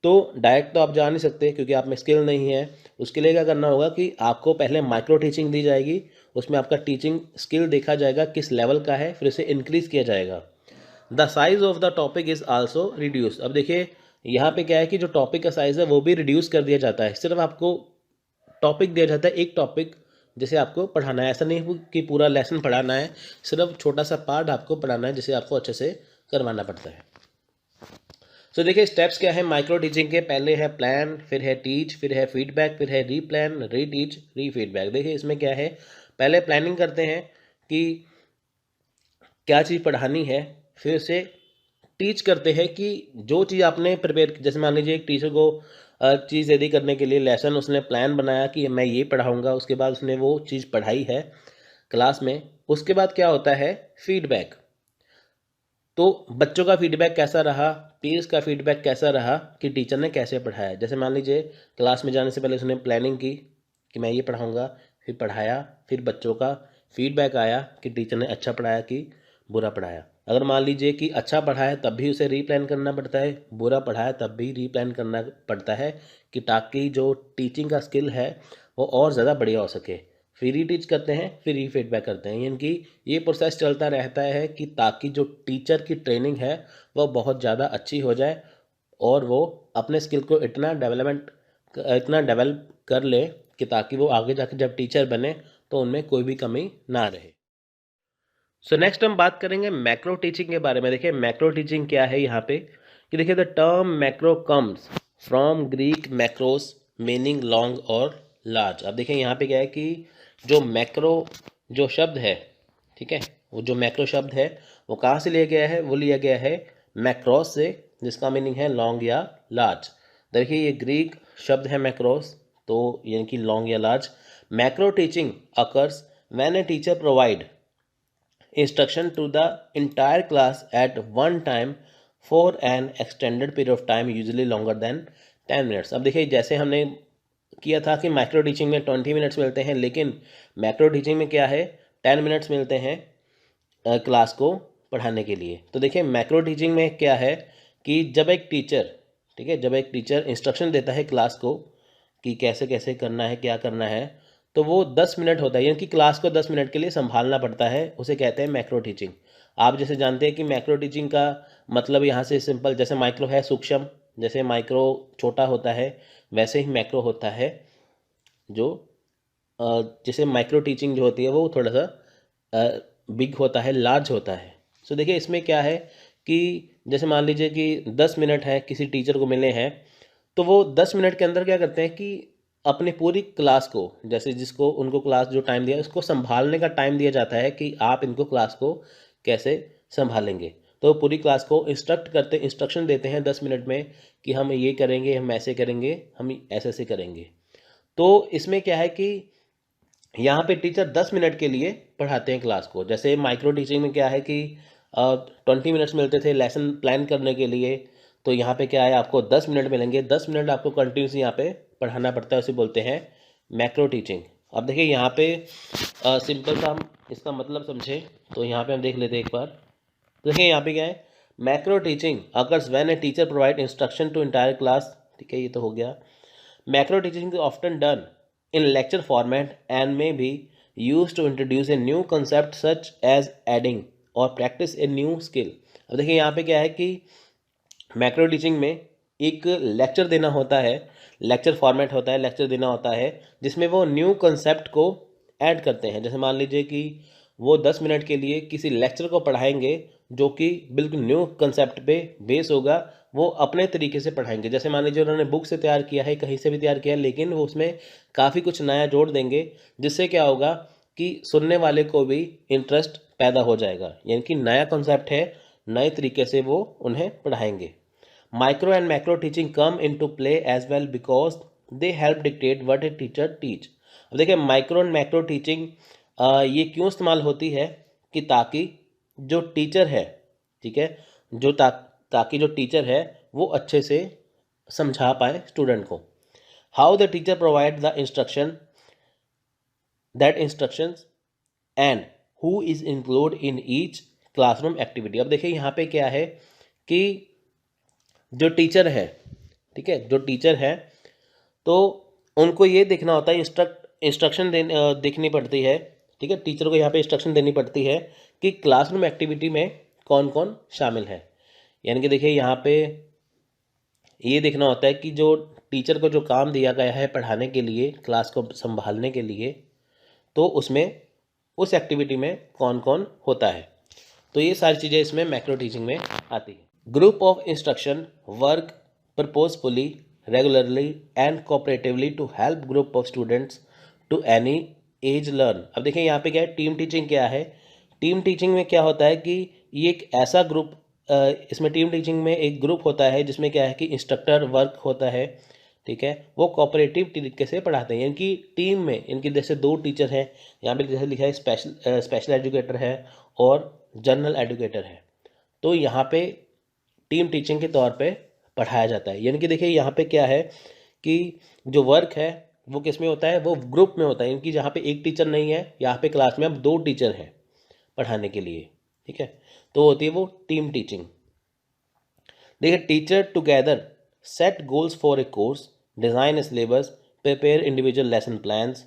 तो डायरेक्ट तो आप जा नहीं सकते क्योंकि आप में स्किल नहीं है। उसके लिए क्या करना होगा कि आपको पहले माइक्रो टीचिंग दी जाएगी, उसमें आपका टीचिंग स्किल देखा जाएगा किस लेवल का है, फिर उसे इंक्रीज़ किया जाएगा। The size of the topic is also reduce. अब देखिए यहाँ पे क्या है कि जो टॉपिक का साइज़ है वो भी रिड्यूस कर दिया जाता है। सिर्फ आपको टॉपिक दिया जाता है, एक टॉपिक जैसे आपको पढ़ाना है, ऐसा नहीं कि पूरा लेसन पढ़ाना है, सिर्फ छोटा सा पार्ट आपको पढ़ाना है जिसे आपको अच्छे से करवाना पड़ता है। सो देखिए स्टेप्स क्या है माइक्रो टीचिंग के, पहले है प्लान, फिर है टीच, फिर है फीडबैक, फिर है रीप्लान, रीटीच, रीफीडबैक। देखिए इसमें क्या है, पहले प्लानिंग करते हैं कि क्या चीज़ पढ़ानी है, फिर उसे टीच करते हैं कि जो चीज़ आपने प्रिपेयर, जैसे मान लीजिए एक टीचर को चीज़ यदि करने के लिए लेसन उसने प्लान बनाया कि मैं ये पढ़ाऊँगा, उसके बाद उसने वो चीज़ पढ़ाई है क्लास में, उसके बाद क्या होता है फीडबैक। तो बच्चों का फीडबैक कैसा रहा, पीयर्स का फीडबैक कैसा रहा कि टीचर ने कैसे पढ़ाया। जैसे मान लीजिए क्लास में जाने से पहले उसने प्लानिंग की कि मैं ये पढ़ाऊँगा, फिर पढ़ाया, फिर बच्चों का फीडबैक आया कि टीचर ने अच्छा पढ़ाया कि बुरा पढ़ाया। अगर मान लीजिए कि अच्छा पढ़ाया तब भी उसे रीप्लान करना पड़ता है, बुरा पढ़ाया तब भी रीप्लान करना पड़ता है कि ताकि जो टीचिंग का स्किल है वो और ज़्यादा बढ़िया हो सके। फिर ही टीच करते हैं, फिर ही फीडबैक करते हैं, यानी कि ये प्रोसेस चलता रहता है कि ताकि जो टीचर की ट्रेनिंग है वह बहुत ज़्यादा अच्छी हो जाए और वो अपने स्किल को इतना डेवलप कर ले कि ताकि वो आगे जाकर जब टीचर बने तो उनमें कोई भी कमी ना रहे। सो नेक्स्ट हम बात करेंगे मैक्रो टीचिंग के बारे में। देखिए मैक्रो टीचिंग क्या है यहाँ पे कि देखिए the term macro comes from Greek macros meaning long और लार्ज। अब देखिए यहाँ पे क्या है कि जो मैक्रो जो शब्द है, ठीक है, वो जो मैक्रो शब्द है वो कहाँ से लिया गया है, वो लिया गया है मैक्रोस से, जिसका मीनिंग है लॉन्ग या लार्ज। देखिए ये ग्रीक शब्द है मैक्रोस, तो यानी कि लॉन्ग या large. Macro teaching occurs when a teacher provide instruction to the entire class at one time for an extended period of time usually longer than 10 minutes। अब देखिए जैसे हमने किया था कि माइक्रो टीचिंग में 20 मिनट्स मिलते हैं, लेकिन मैक्रो टीचिंग में क्या है 10 मिनट्स मिलते हैं क्लास को पढ़ाने के लिए। तो देखिए मैक्रो टीचिंग में क्या है कि जब एक टीचर, ठीक है, जब एक टीचर इंस्ट्रक्शन देता है क्लास को कि कैसे कैसे करना है, क्या करना है, तो वो 10 मिनट होता है, यानी कि क्लास को 10 मिनट के लिए संभालना पड़ता है, उसे कहते हैं मैक्रो टीचिंग। आप जैसे जानते हैं कि मैक्रो टीचिंग का मतलब यहाँ से सिंपल, जैसे माइक्रो है सूक्ष्म, जैसे माइक्रो छोटा होता है वैसे ही मैक्रो होता है जो जैसे माइक्रो टीचिंग जो होती है वो थोड़ा सा बिग होता है, लार्ज होता है। सो देखिए इसमें क्या है कि जैसे मान लीजिए कि 10 मिनट है किसी टीचर को मिले हैं, तो वो 10 मिनट के अंदर क्या करते हैं कि अपनी पूरी क्लास को, जैसे जिसको उनको क्लास जो टाइम दिया उसको संभालने का टाइम दिया जाता है कि आप इनको क्लास को कैसे संभालेंगे। तो पूरी क्लास को इंस्ट्रक्शन देते हैं 10 मिनट में कि हम ये करेंगे, हम ऐसे करेंगे, हम ऐसे ऐसे करेंगे। तो इसमें क्या है कि यहाँ पे टीचर 10 मिनट के लिए पढ़ाते हैं क्लास को। जैसे माइक्रो टीचिंग में क्या है कि 20 मिनट्स मिलते थे लेसन प्लान करने के लिए, तो यहाँ पे क्या है आपको 10 मिनट मिलेंगे, 10 मिनट आपको कंटिन्यूसली यहाँ पे पढ़ाना पड़ता है, उसे बोलते हैं मैक्रो टीचिंग। अब देखिए यहाँ पे सिंपल सा हम इसका मतलब समझे तो यहाँ पे हम देख लेते हैं एक बार। देखिए यहाँ पे क्या है, macro teaching occurs when a teacher provide instruction to entire class, ठीक है, ये तो हो गया। Macro teaching is often done in lecture format and may be used to introduce a new concept such as adding or practice a new skill। अब देखिए यहाँ पे क्या है कि मैक्रो टीचिंग में एक लेक्चर देना होता है, लेक्चर फॉर्मेट होता है, लेक्चर देना होता है जिसमें वो न्यू कंसेप्ट को ऐड करते हैं। जैसे मान लीजिए कि वो 10 मिनट के लिए किसी लेक्चर को पढ़ाएंगे जो कि बिल्कुल न्यू कंसेप्ट पे बेस होगा, वो अपने तरीके से पढ़ाएंगे। जैसे मान लीजिए उन्होंने बुक से तैयार किया है, कहीं से भी तैयार किया है, लेकिन वो उसमें काफ़ी कुछ नया जोड़ देंगे जिससे क्या होगा कि सुनने वाले को भी इंटरेस्ट पैदा हो जाएगा, यानी कि नया कॉन्सेप्ट है, नए तरीके से वो उन्हें पढ़ाएंगे। Micro and macro teaching come into play as well because they help dictate what a teacher teach। अब देखिए माइक्रो एंड मैक्रो टीचिंग ये क्यों इस्तेमाल होती है कि ताकि जो टीचर है, ठीक है, ताकि जो टीचर है वो अच्छे से समझा पाए स्टूडेंट को। How the teacher provide the instructions and who is include in each classroom activity. अब देखिए यहाँ पे क्या है कि जो टीचर है, ठीक है, जो टीचर है तो उनको ये देखना होता है, इंस्ट्रक्शन देखनी पड़ती है, ठीक है, टीचर को यहाँ पे इंस्ट्रक्शन देनी पड़ती है कि क्लासरूम एक्टिविटी में कौन कौन शामिल है। यानी कि देखिए यहाँ पे ये देखना होता है कि जो टीचर को जो काम दिया गया है पढ़ाने के लिए, क्लास को संभालने के लिए, तो उसमें उस एक्टिविटी में कौन कौन होता है। तो ये सारी चीज़ें इसमें मैक्रो टीचिंग में आती है। Group of instruction work purposefully, regularly and cooperatively to help group of students to any age learn। अब देखिए यहाँ पे क्या है, टीम टीचिंग क्या है। टीम टीचिंग में क्या होता है कि ये एक ऐसा ग्रुप, इसमें टीम टीचिंग में एक ग्रुप होता है जिसमें क्या है कि इंस्ट्रक्टर वर्क होता है, ठीक है, वो कोऑपरेटिव तरीके से पढ़ाते हैं। इनकी टीम में इनकी जैसे 2 टीचर हैं, यहाँ पे जैसे लिखा है स्पेशल एजुकेटर है और जनरल एजुकेटर है। तो यहाँ पे टीम टीचिंग के तौर पे पढ़ाया जाता है। यानी कि देखिए यहाँ पे क्या है कि जो वर्क है वो किस में होता है, वो ग्रुप में होता है। इनकी जहाँ पे एक टीचर नहीं है, यहाँ पे क्लास में अब 2 टीचर हैं पढ़ाने के लिए, ठीक है, तो होती है वो टीम टीचिंग। देखिए, teacher together set goals for a course, design syllabus, prepare individual lesson plans,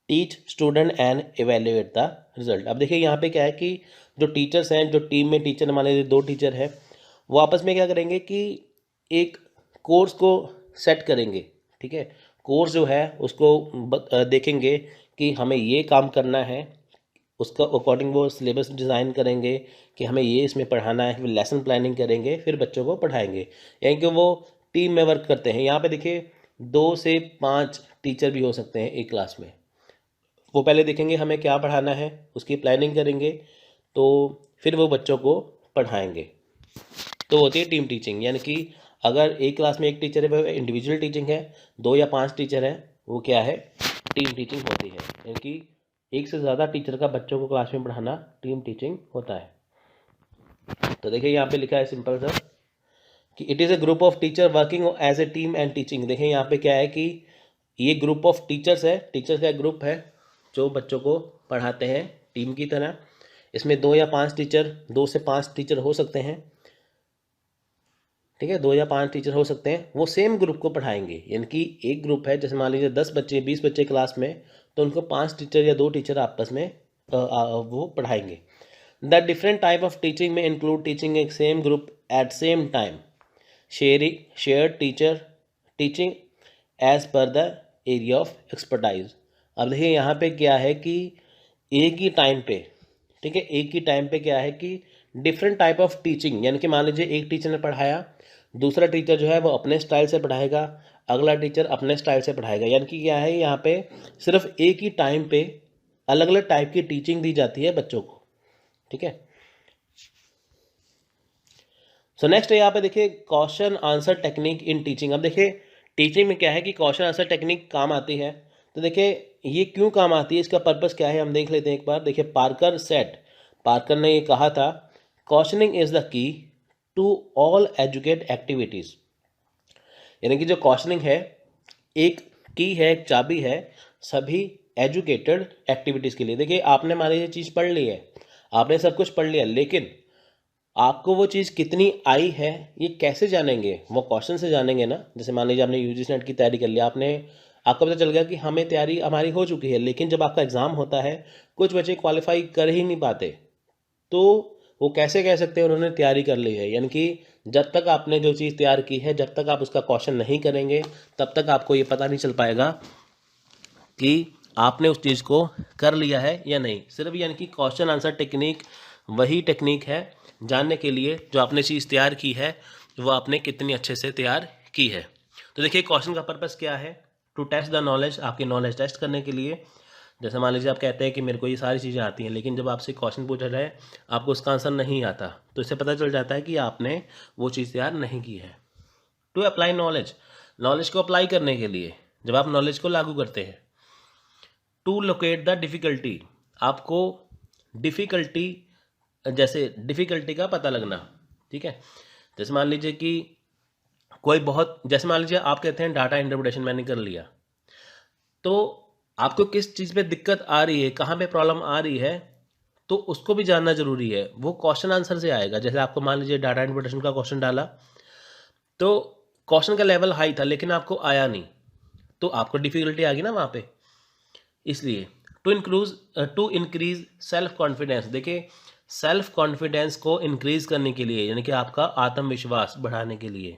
teach student and evaluate the result. अब देखिए यहाँ पे क्या है कि जो टीचर्स हैं, जो टीम में टीचर मान लीजिए 2 टीचर हैं, वो आपस में क्या करेंगे कि एक कोर्स को सेट करेंगे, ठीक है। कोर्स जो है उसको देखेंगे कि हमें ये काम करना है, उसका अकॉर्डिंग वो सिलेबस डिज़ाइन करेंगे कि हमें ये इसमें पढ़ाना है, फिर लेसन प्लानिंग करेंगे, फिर बच्चों को पढ़ाएंगे। यानी कि वो टीम में वर्क करते हैं। यहाँ पे देखिए 2 से 5 टीचर भी हो सकते हैं एक क्लास में। वो पहले देखेंगे हमें क्या पढ़ाना है, उसकी प्लानिंग करेंगे, तो फिर वो बच्चों को पढ़ाएंगे। तो होती है टीम टीचिंग। यानी कि अगर एक क्लास में एक टीचर है वो इंडिविजुअल टीचिंग है, 2 या 5 टीचर है वो क्या है, टीम टीचिंग होती है। यानी कि एक से ज़्यादा टीचर का बच्चों को क्लास में पढ़ाना टीम टीचिंग होता है। तो देखिए यहाँ पे लिखा है सिंपल सा कि it is a group of teacher working as a team and teaching. देखिए यहाँ पे क्या है कि ये ग्रुप ऑफ टीचर्स है, टीचर्स का एक ग्रुप है जो बच्चों को पढ़ाते हैं टीम की तरह। इसमें 2 या 5 टीचर, 2 से 5 टीचर हो सकते हैं, ठीक है, 2 या 5 टीचर हो सकते हैं, वो सेम ग्रुप को पढ़ाएंगे। यानी कि एक ग्रुप है, जैसे मान लीजिए 10 बच्चे 20 बच्चे क्लास में, तो उनको 5 टीचर या 2 टीचर आपस में वो पढ़ाएंगे। The different type of teaching में इंक्लूड टीचिंग एक same group at same time, share teacher teaching as per the area of expertise. अब देखिए यहाँ पे क्या है कि एक ही टाइम पे, ठीक है, एक ही टाइम पे क्या है कि डिफरेंट टाइप ऑफ टीचिंग, यानी कि मान लीजिए एक टीचर ने पढ़ाया, दूसरा टीचर जो है वो अपने स्टाइल से पढ़ाएगा, अगला टीचर अपने स्टाइल से पढ़ाएगा। यानी कि क्या है, यहाँ पे सिर्फ एक ही टाइम पे अलग अलग टाइप की टीचिंग दी जाती है बच्चों को, ठीक है। सो नेक्स्ट है यहाँ पे देखिए question answer technique in teaching. अब देखिए टीचिंग में क्या है कि क्वेश्चन आंसर टेक्निक काम आती है। तो देखिए ये क्यों काम आती है, इसका पर्पस क्या है, हम देख लेते हैं एक बार। देखिए पार्कर ने ये कहा था, questioning is the key to all educate activities. यानी कि जो क्वेश्चनिंग है एक की है, एक चाबी है सभी एजुकेटेड एक्टिविटीज़ के लिए। देखिए आपने मान लीजिए चीज़ पढ़ ली है, आपने सब कुछ पढ़ लिया, लेकिन आपको वो चीज़ कितनी आई है ये कैसे जानेंगे, वो क्वेश्चन से जानेंगे ना। जैसे मान लीजिए आपने यूजीसी नेट की तैयारी कर लिया, आपको पता चल गया कि हमें तैयारी हमारी हो चुकी है, लेकिन जब आपका एग्ज़ाम होता है कुछ बच्चे क्वालिफाई कर ही नहीं पाते, तो वो कैसे कह सकते हैं उन्होंने तैयारी कर ली है। यानी कि जब तक आपने जो चीज़ तैयार की है, जब तक आप उसका क्वेश्चन नहीं करेंगे, तब तक आपको ये पता नहीं चल पाएगा कि आपने उस चीज़ को कर लिया है या नहीं। सिर्फ यानी कि क्वेश्चन आंसर टेक्निक वही टेक्निक है जानने के लिए जो आपने चीज़ तैयार की है वो आपने कितनी अच्छे से तैयार की है। तो देखिए क्वेश्चन का पर्पस क्या है, टू टेस्ट द नॉलेज, आपकी नॉलेज टेस्ट करने के लिए। जैसे मान लीजिए आप कहते हैं कि मेरे को ये सारी चीज़ें आती हैं, लेकिन जब आपसे क्वेश्चन पूछा जाए आपको उसका आंसर नहीं आता, तो इससे पता चल जाता है कि आपने वो चीज़ तैयार नहीं की है। टू अप्लाई नॉलेज, नॉलेज को अप्लाई करने के लिए, जब आप नॉलेज को लागू करते हैं। टू लोकेट द डिफ़िकल्टी, आपको डिफ़िकल्टी, जैसे डिफ़िकल्टी का पता लगना, ठीक है। जैसे मान लीजिए कि कोई बहुत, जैसे मान लीजिए आप कहते हैं डाटा इंटरप्रिटेशन मैंने कर लिया, तो आपको किस चीज़ पे दिक्कत आ रही है, कहाँ पे प्रॉब्लम आ रही है, तो उसको भी जानना ज़रूरी है। वो क्वेश्चन आंसर से आएगा। जैसे आपको मान लीजिए डाटा इंटरप्रिटेशन का क्वेश्चन डाला, तो क्वेश्चन का लेवल हाई था लेकिन आपको आया नहीं, तो आपको डिफ़िकल्टी आ गई ना वहाँ पे। इसलिए टू इंक्रीज सेल्फ कॉन्फिडेंस, देखिए सेल्फ कॉन्फिडेंस को इंक्रीज़ करने के लिए, यानी कि आपका आत्मविश्वास बढ़ाने के लिए,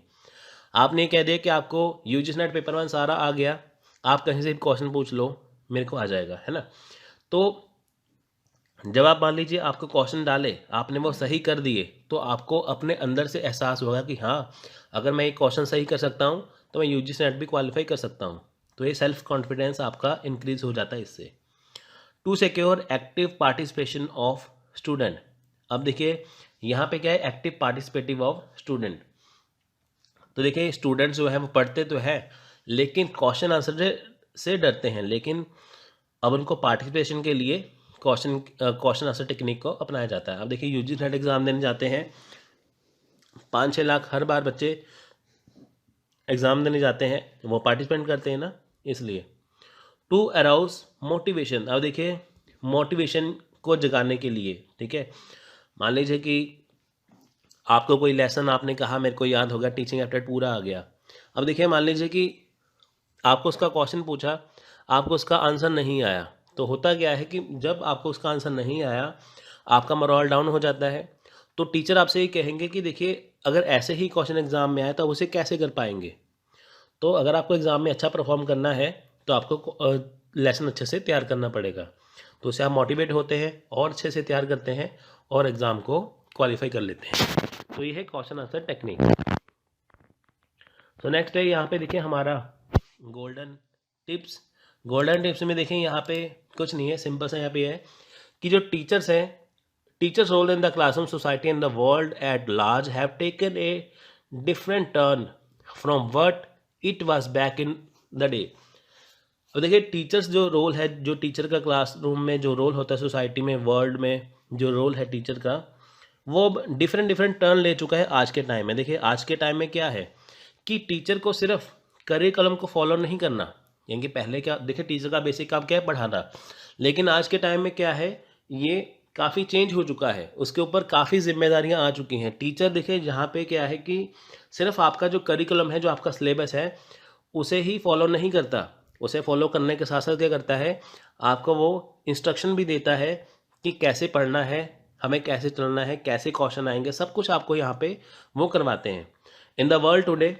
आपने कह दिया कि आपको यूजीसी नेट पेपर 1 सारा आ गया, आप कहीं से भी क्वेश्चन पूछ लो मेरे को आ जाएगा, है ना। तो जब आप मान लीजिए आपको क्वेश्चन डाले, आपने वो सही कर दिए, तो आपको अपने अंदर से एहसास होगा कि हाँ, अगर मैं एक क्वेश्चन सही कर सकता हूँ तो मैं यूजीसी नेट भी क्वालिफाई कर सकता हूँ। तो ये सेल्फ कॉन्फिडेंस आपका इंक्रीज हो जाता है इससे। To secure active participation of student, अब देखिए यहाँ पे क्या है, एक्टिव पार्टिसिपेटिव ऑफ स्टूडेंट। तो देखिए स्टूडेंट्स जो है वो पढ़ते तो हैं, लेकिन क्वेश्चन आंसर से डरते हैं। लेकिन अब उनको पार्टिसिपेशन के लिए क्वेश्चन आंसर टेक्निक को अपनाया जाता है। अब देखिए यूजी नेट एग्ज़ाम देने जाते हैं, 5-6 लाख हर बार बच्चे एग्ज़ाम देने जाते हैं, वो पार्टिसिपेट करते हैं ना, इसलिए। टू अराउज मोटिवेशन, अब देखिए मोटिवेशन को जगाने के लिए, ठीक है। मान लीजिए कि आपको कोई लेसन आपने कहा मेरे को याद होगा, टीचिंग एप्टीट्यूड पूरा आ गया। अब देखिए मान लीजिए कि आपको उसका क्वेश्चन पूछा, आपको उसका आंसर नहीं आया, तो होता क्या है कि जब आपको उसका आंसर नहीं आया, आपका मोरल डाउन हो जाता है। तो टीचर आपसे ये कहेंगे कि देखिए अगर ऐसे ही क्वेश्चन एग्ज़ाम में आए तो उसे कैसे कर पाएंगे। तो अगर आपको एग्ज़ाम में अच्छा परफॉर्म करना है तो आपको लेसन अच्छे से तैयार करना पड़ेगा। तो उससे आप मोटिवेट होते हैं और अच्छे से तैयार करते हैं और एग्ज़ाम को क्वालिफाई कर लेते हैं। तो ये है क्वेश्चन आंसर टेक्निक। तो नेक्स्ट है यहाँ पे देखिए हमारा गोल्डन टिप्स। गोल्डन टिप्स में देखें यहाँ पे कुछ नहीं है, सिंपल सा यहाँ पे है कि जो टीचर्स हैं, teachers role in the classroom society and the world at large have taken a different turn from what it was back in the day. अब देखिए टीचर्स जो रोल है, जो टीचर का क्लासरूम में जो रोल होता है, सोसाइटी में, वर्ल्ड में जो रोल है टीचर का, वो डिफरेंट टर्न ले चुका है आज के टाइम में। देखिए आज के टाइम में क्या है कि टीचर को सिर्फ करिकुलम को फॉलो नहीं करना, यानी कि पहले क्या देखिए टीचर का बेसिक काम क्या है, पढ़ाना। लेकिन आज के टाइम में क्या है, ये काफ़ी चेंज हो चुका है, उसके ऊपर काफ़ी जिम्मेदारियां आ चुकी हैं। टीचर देखिए यहाँ पे क्या है कि सिर्फ आपका जो करिकुलम है, जो आपका सिलेबस है, उसे ही फॉलो नहीं करता। उसे फॉलो करने के साथ साथ क्या करता है, आपको वो इंस्ट्रक्शन भी देता है कि कैसे पढ़ना है, हमें कैसे चलना है, कैसे क्वेश्चन आएंगे, सब कुछ आपको यहाँ पे वो करवाते हैं। In the world today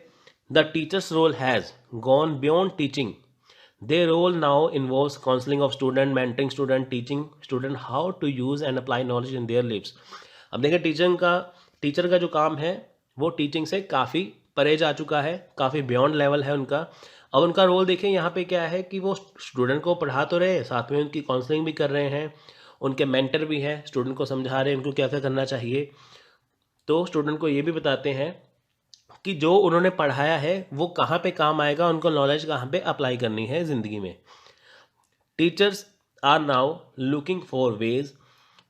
the teachers role has gone beyond teaching. Their role now involves counseling of student, mentoring student, teaching student how to use and apply knowledge in their lives। अब देखिए teacher का जो काम है वो teaching से काफ़ी परे जा चुका है, काफ़ी बियॉन्ड लेवल है उनका। अब उनका रोल देखिए यहाँ पे क्या है कि वो स्टूडेंट को पढ़ा तो रहे, साथ में उनकी काउंसलिंग भी कर रहे हैं, उनके मेंटर भी हैं, स्टूडेंट को समझा रहे हैं उनको क्या क्या करना चाहिए। तो स्टूडेंट को ये भी बताते हैं कि जो उन्होंने पढ़ाया है वो कहाँ पे काम आएगा, उनको नॉलेज कहाँ पे अप्लाई करनी है ज़िंदगी में। Teachers are now looking for ways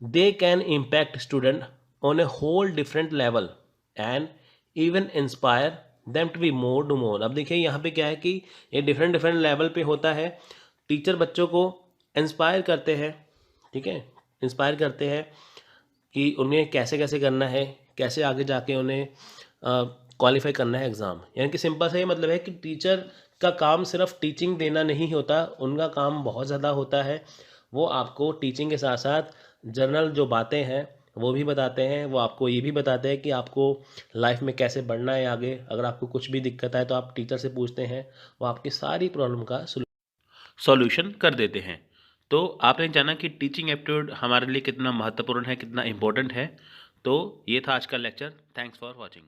they can impact student on a whole different level and even inspire them to be more to more. अब देखिए यहाँ पे क्या है कि ये डिफरेंट लेवल पे होता है। टीचर बच्चों को इंस्पायर करते हैं, ठीक है, इंस्पायर करते हैं कि उन्हें कैसे कैसे करना है, कैसे आगे जाके उन्हें क्वालिफाई करना है एग्ज़ाम। यानी कि सिंपल सा ये मतलब है कि टीचर का काम सिर्फ टीचिंग देना नहीं होता, उनका काम बहुत ज़्यादा होता है। वो आपको टीचिंग के साथ साथ जनरल जो बातें हैं वो भी बताते हैं, वो आपको ये भी बताते हैं कि आपको लाइफ में कैसे बढ़ना है आगे। अगर आपको कुछ भी दिक्कत है तो आप टीचर से पूछते हैं, वो आपकी सारी प्रॉब्लम का सॉल्यूशन कर देते हैं। तो आपने जाना कि टीचिंग एप्टीट्यूड हमारे लिए कितना महत्वपूर्ण है, कितना इम्पोर्टेंट है। तो ये था आज का लेक्चर। Thanks for watching.